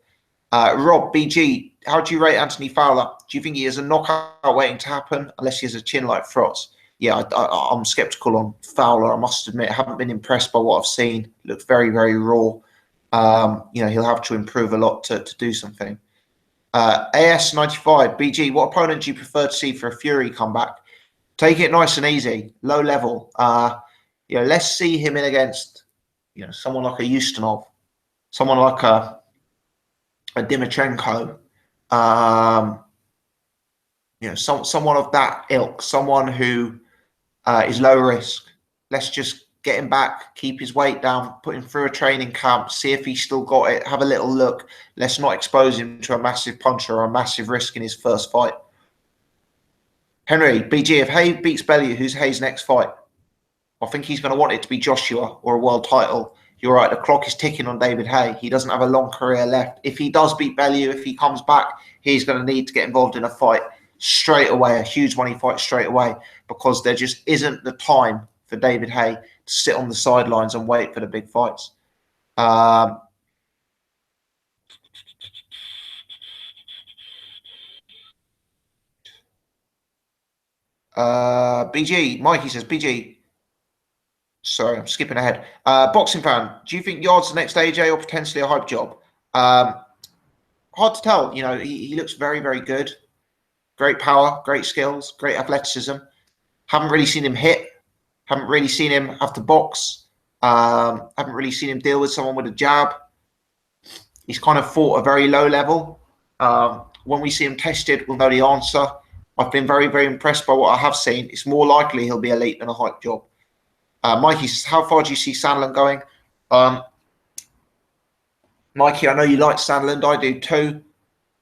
Rob, BG, how do you rate Anthony Fowler? Do you think he has a knockout waiting to happen unless he has a chin like Frotz? Yeah, I'm skeptical on Fowler, I must admit. I haven't been impressed by what I've seen. Looks very, very raw. You know, he'll have to improve a lot to do something. AS95, BG, what opponent do you prefer to see for a Fury comeback? Take it nice and easy, low level. You know, let's see him in against, you know, someone like a Ustinov, someone like a Dimitrenko. You know, someone of that ilk, someone who is low risk. Let's just get him back, keep his weight down, put him through a training camp, see if he's still got it, have a little look. Let's not expose him to a massive puncher or a massive risk in his first fight. Henry, BG, if Hay beats Bellew, who's Hay's next fight? I think he's going to want it to be Joshua or a world title. You're right, the clock is ticking on David Hay. He doesn't have a long career left. If he does beat Bellew, if he comes back, he's going to need to get involved in a fight straight away, a huge money fight straight away, because there just isn't the time for David Hay to sit on the sidelines and wait for the big fights. BG, Mikey says, BG, sorry, I'm skipping ahead. Boxing fan, do you think Yarde's the next AJ or potentially a hype job? Hard to tell. You know, he looks very, very good. Great power, great skills, great athleticism. Haven't really seen him hit. Haven't really seen him have to box. Haven't really seen him deal with someone with a jab. He's kind of fought a very low level. When we see him tested, we'll know the answer. I've been very, very impressed by what I have seen. It's more likely he'll be elite than a hype job. Mikey says, how far do you see Sandland going? Mikey, I know you like Sandland. I do too.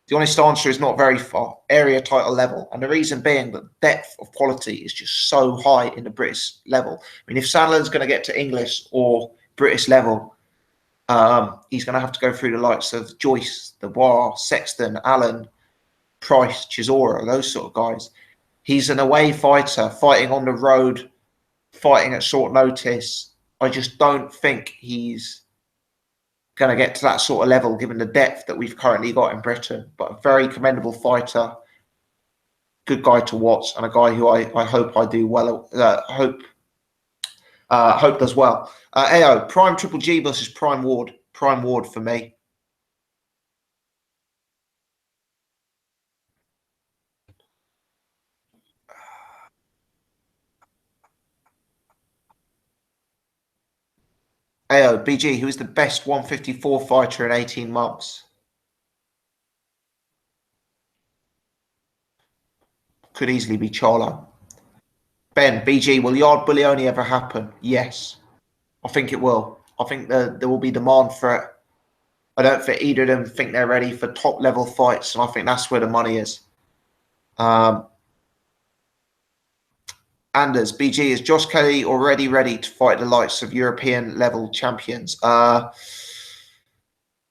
The honest answer is not very far. Area title level. And the reason being that depth of quality is just so high in the British level. I mean, if Sandland's going to get to English or British level, he's going to have to go through the likes of Joyce, Dubois, Sexton, Allen, Price, Chisora, those sort of guys. He's an away fighter, fighting on the road, fighting at short notice. I just don't think he's going to get to that sort of level given the depth that we've currently got in Britain. But a very commendable fighter, good guy to watch, and a guy who I hope I do well. Hope does well. AO, Prime Triple G versus Prime Ward. Prime Ward for me. AO, BG, who is the best 154 fighter in 18 months? Could easily be Charr. Ben, BG, will Yarde Bullioni ever happen? Yes. I think it will. I think there will be demand for it. I don't think either of them think they're ready for top level fights, and I think that's where the money is. Anders, BG, is Josh Kelly already ready to fight the likes of European level champions?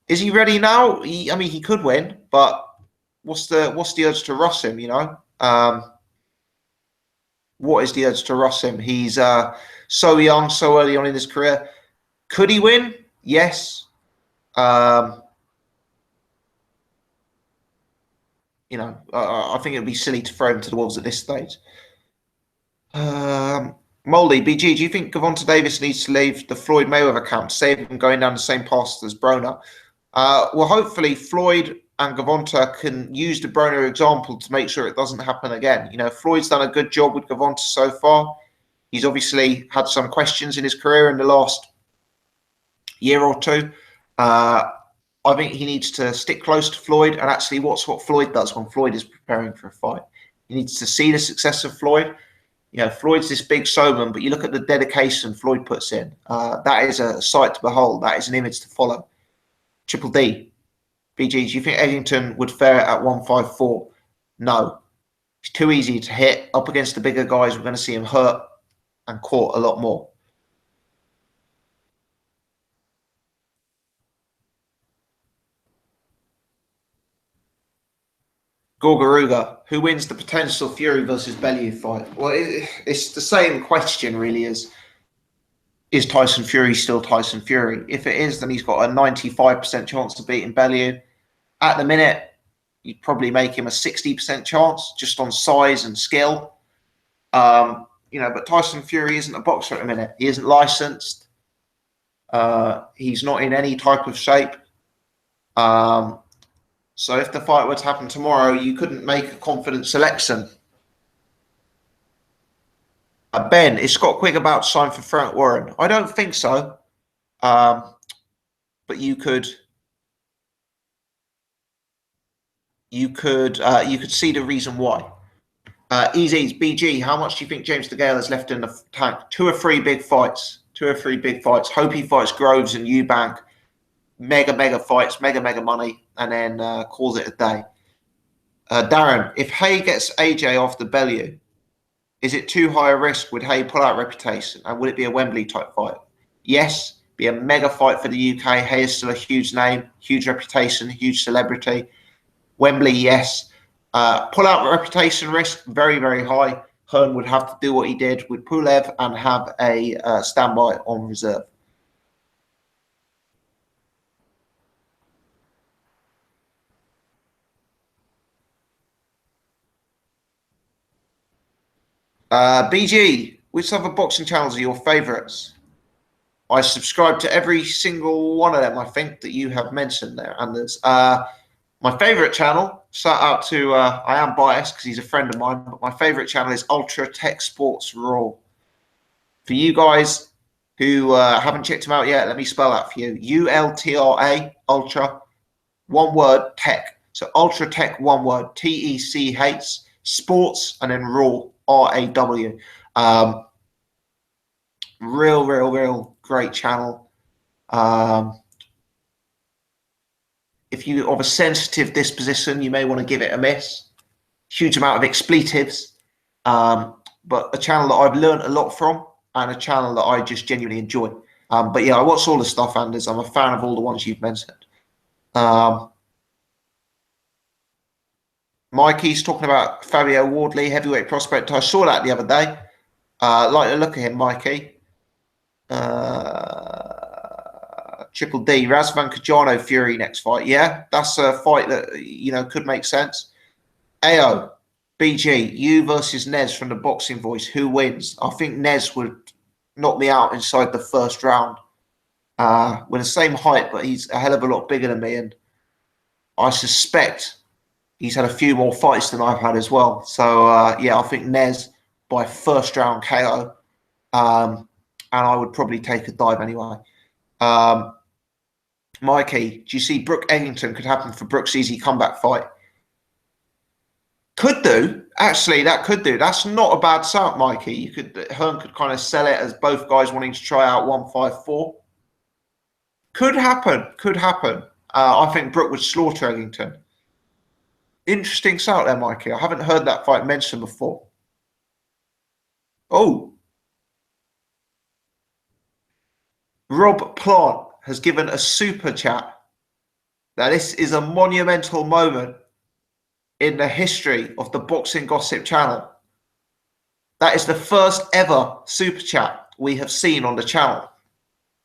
Is he ready now? I mean, he could win, but what's the urge to rush him? You know, what is the urge to rush him? He's so young, so early on in his career. Could he win? Yes. You know, I think it would be silly to throw him to the wolves at this stage. Moldy, BG, do you think Gervonta Davis needs to leave the Floyd Mayweather camp to save him going down the same path as Browne? Well, hopefully Floyd and Gervonta can use the Browne example to make sure it doesn't happen again. You know, Floyd's done a good job with Gervonta so far. He's obviously had some questions in his career in the last year or two. I think he needs to stick close to Floyd and actually watch what Floyd does when Floyd is preparing for a fight. He needs to see the success of Floyd. You know, Floyd's this big showman, but you look at the dedication Floyd puts in. That is a sight to behold. That is an image to follow. Triple D, BG, do you think Eddington would fare at 154? No. It's too easy to hit. Up against the bigger guys, we're going to see him hurt and caught a lot more. Gorgaruga, who wins the potential Fury versus Bellew fight? Well, it's the same question, really, as is Tyson Fury still Tyson Fury? If it is, then he's got a 95% chance of beating Bellew. At the minute, you'd probably make him a 60% chance just on size and skill. You know, but Tyson Fury isn't a boxer at the minute. He isn't licensed. He's not in any type of shape. So if the fight were to happen tomorrow, you couldn't make a confident selection. Ben, is Scott Quigg about to sign for Frank Warren? I don't think so. But you could see the reason why. Easy's BG, how much do you think James DeGale has left in the tank? 2 or 3 big fights. 2 or 3 big fights. Hope he fights Groves and Eubank. Mega fights, mega money, and then calls it a day. Darren, if Hay gets AJ off the Bellew, is it too high a risk? Would Hay pull out reputation? And would it be a Wembley type fight? Yes, be a mega fight for the UK. Hay is still a huge name, huge reputation, huge celebrity. Wembley, yes. Pull out reputation risk, very high. Hearn would have to do what he did with Pulev and have a standby on reserve. BG, which other boxing channels are your favourites? I subscribe to every single one of them, I think, that you have mentioned there. And there's my favourite channel, shout out to, I am biased because he's a friend of mine, but my favourite channel is Ultra Tech Sports Raw. For you guys who haven't checked him out yet, let me spell that for you. ULTRA, Ultra, one word, Tech. So Ultra Tech, one word, TECH, Sports, and then Raw. RAW. Real great channel. If you're of a sensitive disposition, you may want to give it a miss. Huge amount of expletives, but a channel that I've learned a lot from and a channel that I just genuinely enjoy. But yeah, I watch all the stuff, Anders. I'm a fan of all the ones you've mentioned. Mikey's talking about Fabio Wardley, heavyweight prospect. I saw that the other day. Like to look at him, Mikey. Triple D, Razvan Kajano Fury next fight. Yeah, that's a fight that, you know, could make sense. AO, BG, you versus Nez from the Boxing Voice. Who wins? I think Nez would knock me out inside the first round. We're the same height, but he's a hell of a lot bigger than me, and I suspect he's had a few more fights than I've had as well. So, yeah, I think Nez by first round KO. And I would probably take a dive anyway. Mikey, do you see Brooke Eggington could happen for Brooks' easy comeback fight? Could do. Actually, that could do. That's not a bad sound, Mikey. Hearn could kind of sell it as both guys wanting to try out 154. Could happen. Could happen. I think Brooke would slaughter Eggington. Interesting shout there, Mikey. I haven't heard that fight mentioned before. Oh. Rob Plant has given a super chat. Now, this is a monumental moment in the history of the Boxing Gossip channel. That is the first ever super chat we have seen on the channel.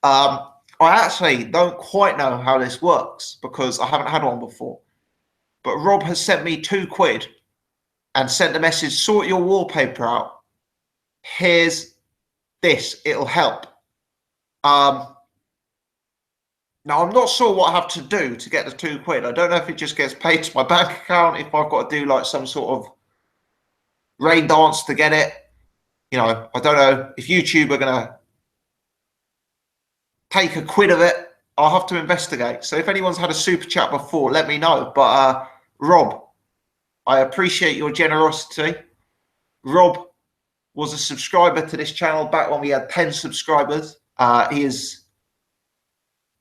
I actually don't quite know how this works because I haven't had one before. But Rob has sent me £2 and sent a message, sort your wallpaper out. Here's this, it'll help. Now, I'm not sure what I have to do to get the £2. I don't know if it just gets paid to my bank account, if I've got to do like some sort of rain dance to get it. You know, I don't know if YouTube are going to take £1 of it. I'll have to investigate. So if anyone's had a super chat before, let me know. But Rob, I appreciate your generosity. Rob was a subscriber to this channel back when we had 10 subscribers. He is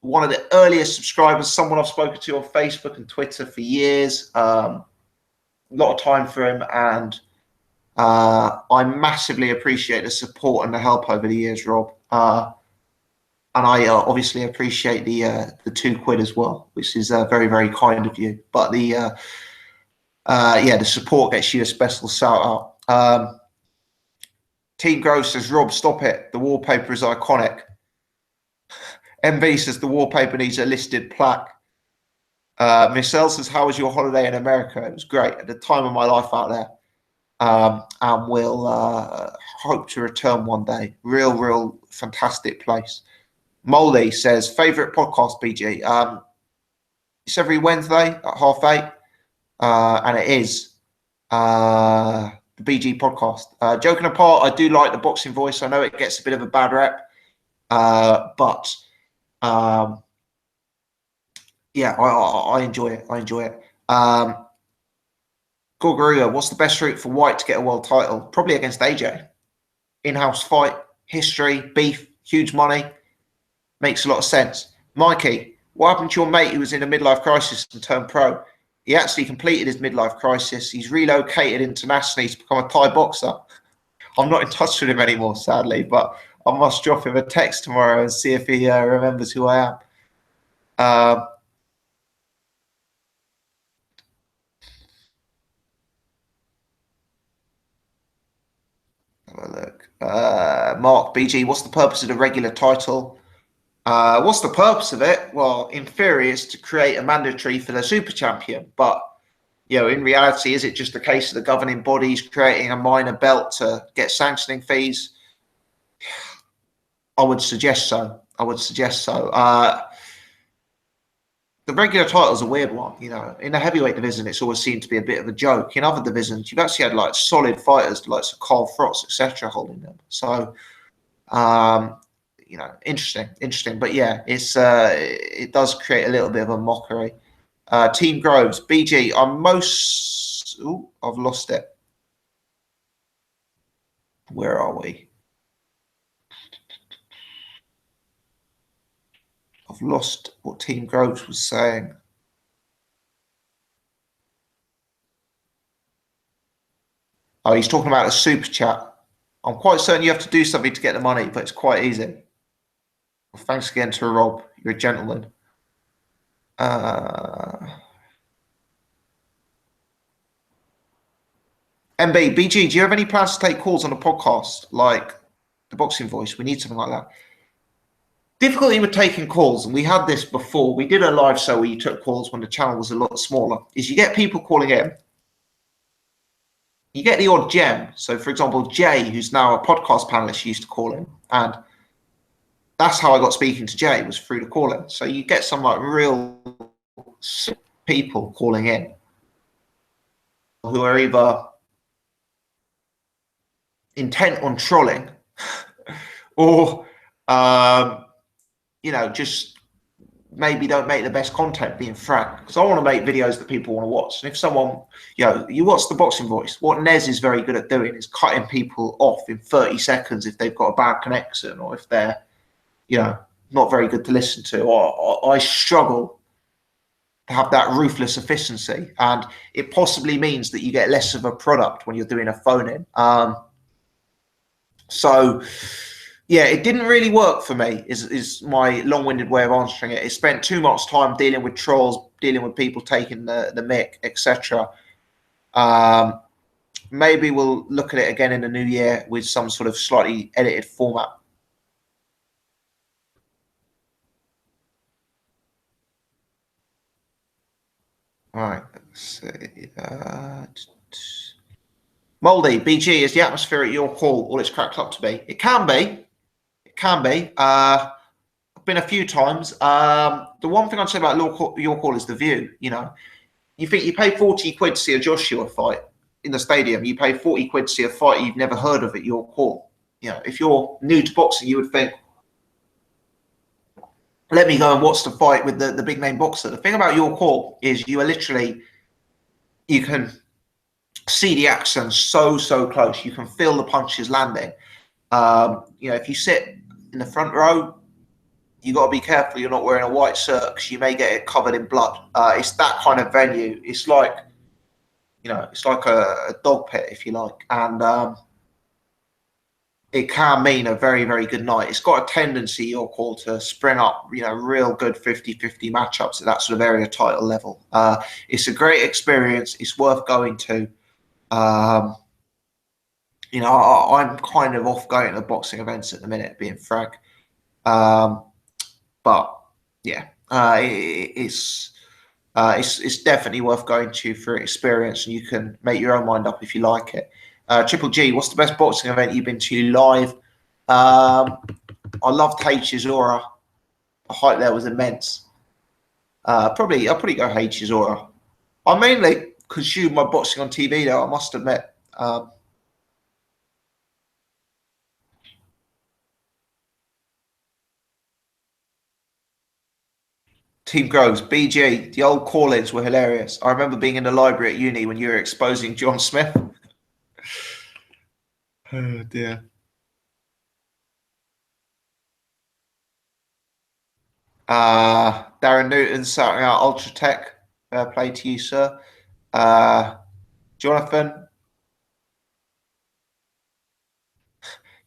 one of the earliest subscribers, someone I've spoken to on Facebook and Twitter for years. A lot of time for him, and I massively appreciate the support and the help over the years, Rob. And I obviously appreciate the £2 as well, which is very, very kind of you. But the support gets you a special shout out. Team Gross says, Rob, stop it. The wallpaper is iconic. MV says the wallpaper needs a listed plaque. Michelle says, how was your holiday in America? It was great. At the time of my life out there. And we'll hope to return one day. Real fantastic place. Molly says, favourite podcast, BG? It's every Wednesday at 8:30. And it is the BG podcast. Joking apart, I do like the Boxing Voice. I know it gets a bit of a bad rep. But yeah, I enjoy it. I enjoy it. Gorgaruga, what's the best route for White to get a world title? Probably against AJ. In-house fight, history, beef, huge money. Makes a lot of sense. Mikey, what happened to your mate who was in a midlife crisis and turned pro? He actually completed his midlife crisis. He's relocated internationally to become a Thai boxer. I'm not in touch with him anymore, sadly, but I must drop him a text tomorrow and see if he remembers who I am. Have a look. Mark, BG, what's the purpose of the regular title? What's the purpose of it? Well, in theory, it's to create a mandatory for the super champion. But, you know, in reality, is it just a case of the governing bodies creating a minor belt to get sanctioning fees? I would suggest so. The regular title is a weird one. You know, in the heavyweight division, it's always seemed to be a bit of a joke. In other divisions, you've actually had like solid fighters, like Carl Frost, etc., holding them. So, you know, interesting. But yeah, it does create a little bit of a mockery. Team Groves, BG, I've lost it. Where are we? I've lost what Team Groves was saying. Oh, he's talking about a super chat. I'm quite certain you have to do something to get the money, but it's quite easy. Well, thanks again to Rob. You're a gentleman. BG, do you have any plans to take calls on a podcast like the Boxing Voice? We need something like that. Difficulty with taking calls, and we had this before. We did a live show where you took calls when the channel was a lot smaller, is you get people calling in you get the odd gem. So, for example, Jay, who's now a podcast panelist, used to call him, and that's how I got speaking to Jay, was through the call-in. So you get some like real people calling in who are either intent on trolling or, you know, just maybe don't make the best content, being frank. Because I want to make videos that people want to watch. And if someone, you know, you watch The Boxing Voice, what Nez is very good at doing is cutting people off in 30 seconds if they've got a bad connection or if they're, you know, not very good to listen to. Or I struggle to have that ruthless efficiency, and it possibly means that you get less of a product when you're doing a phone in. So yeah, it didn't really work for me, is my long-winded way of answering it. It spent too much time dealing with trolls, dealing with people taking the mick, etc. Maybe we'll look at it again in the new year with some sort of slightly edited format. All right, let's see. Moldy, BG, is the atmosphere at your call all it's cracked up to be? It can be. It can be. I've been a few times. The one thing I'd say about your call is the view. You know, you think you pay 40 quid to see a Joshua fight in the stadium. You pay 40 quid to see a fight you've never heard of at your call. You know, if you're new to boxing, you would think, let me go and watch the fight with the big name boxer. The thing about your call is you are literally, you can see the action so close. You can feel the punches landing. You know, if you sit in the front row, you got to be careful you're not wearing a white shirt because you may get it covered in blood. It's that kind of venue. It's like, you know, it's like a dog pit, if you like, and it can mean a very good night. It's got a tendency, your call, to spring up, you know, real good 50-50 matchups at that sort of area title level. It's a great experience. It's worth going to. You know, I'm kind of off going to boxing events at the minute, being frank. But yeah, it's definitely worth going to for experience, and you can make your own mind up if you like it. Triple G, what's the best boxing event you've been to live? I loved H's Aura. The hype there was immense. I'll probably go H's Aura. I mainly consume my boxing on TV, though, I must admit. Team Groves, BG, the old call-ins were hilarious. I remember being in the library at uni when you were exposing John Smith. Oh dear. Darren Newton shouting out Ultra Tech. Play to you, sir. Jonathan,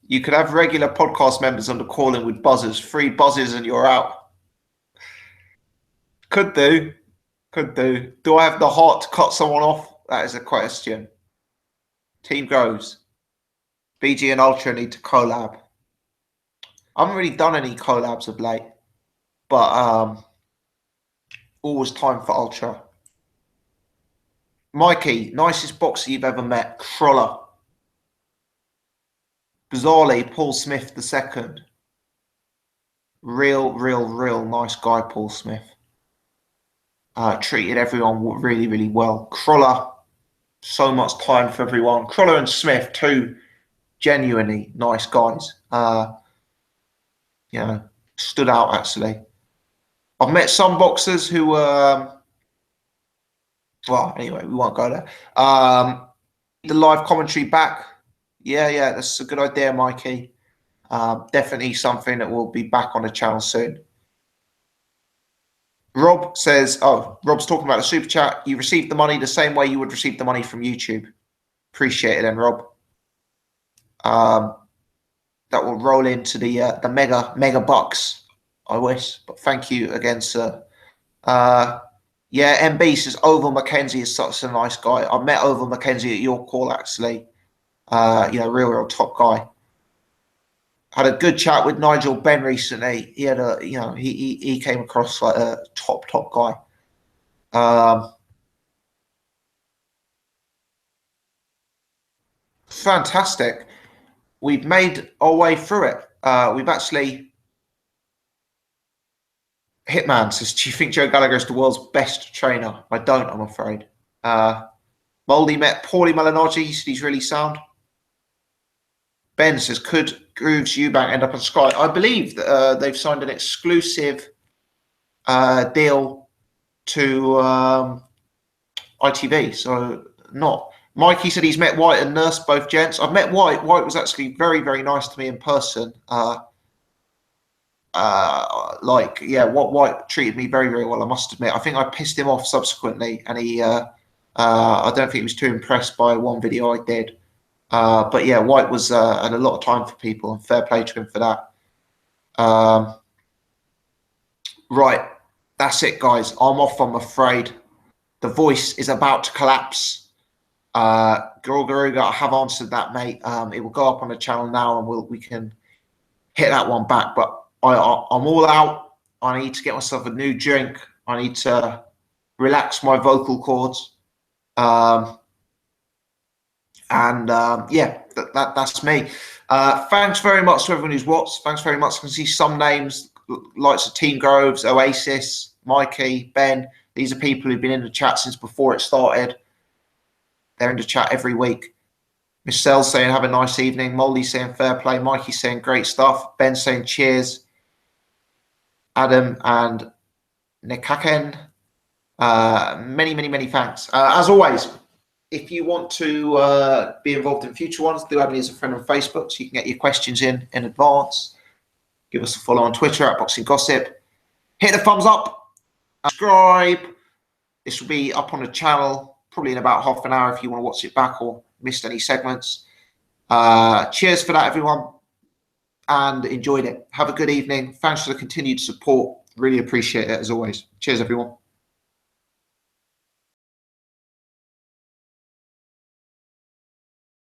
you could have regular podcast members on the call-in with buzzers. 3 buzzers and you're out. Could do. Could do. Do I have the heart to cut someone off? That is a question. Team Groves. BG and Ultra need to collab. I haven't really done any collabs of late, but always time for Ultra. Mikey, nicest boxer you've ever met? Crawler. Bizarrely, Paul Smith II. Real nice guy, Paul Smith. Treated everyone really well. Crawler, so much time for everyone. Crawler and Smith, 2 genuinely nice guys. You know, stood out actually. I've met some boxers who were, well, anyway, we won't go there. The live commentary back. Yeah, that's a good idea, Mikey. Definitely something that will be back on the channel soon. Rob says, oh, Rob's talking about the super chat. You received the money the same way you would receive the money from YouTube. Appreciate it then, Rob. That will roll into the mega bucks, I wish. But thank you again, sir. Yeah, MB says Oval McKenzie is such a nice guy. I met Oval McKenzie at your call, actually. You know, real top guy. Had a good chat with Nigel Benn recently. He had a, you know, he came across like a top guy. Fantastic. We've made our way through it. We've actually... Hitman says, do you think Joe Gallagher is the world's best trainer? I don't, I'm afraid. Moldy met Paulie Malignaggi. He said he's really sound. Ben says, could Grooves Eubank end up on Sky? I believe that, they've signed an exclusive deal to ITV, so not. Mikey said he's met White and Nurse, both gents. I've met White. White was actually very, very nice to me in person. White treated me very, very well, I must admit. I think I pissed him off subsequently, and he, I don't think he was too impressed by one video I did. But yeah, White was had a lot of time for people, and fair play to him for that. Right, that's it, guys. I'm off, I'm afraid. The voice is about to collapse. Garuga, I have answered that, mate. It will go up on the channel now, and we can hit that one back. But I'm all out. I need to get myself a new drink. I need to relax my vocal cords. Yeah, that's me. Thanks very much to everyone who's watched. Thanks very much. I can see some names, likes of Team Groves, Oasis, Mikey, Ben. These are people who've been in the chat since before it started. They're in the chat every week. Michelle saying, have a nice evening. Molly saying, fair play. Mikey saying, great stuff. Ben saying, cheers. Adam and Nikaken. Many, many, many thanks. As always, if you want to be involved in future ones, do add me as a friend on Facebook so you can get your questions in advance. Give us a follow on Twitter at Boxing Gossip. Hit the thumbs up. Subscribe. This will be up on the channel probably in about half an hour if you want to watch it back or missed any segments. Cheers for that, everyone, and enjoyed it. Have a good evening. Thanks for the continued support. Really appreciate it, as always. Cheers, everyone.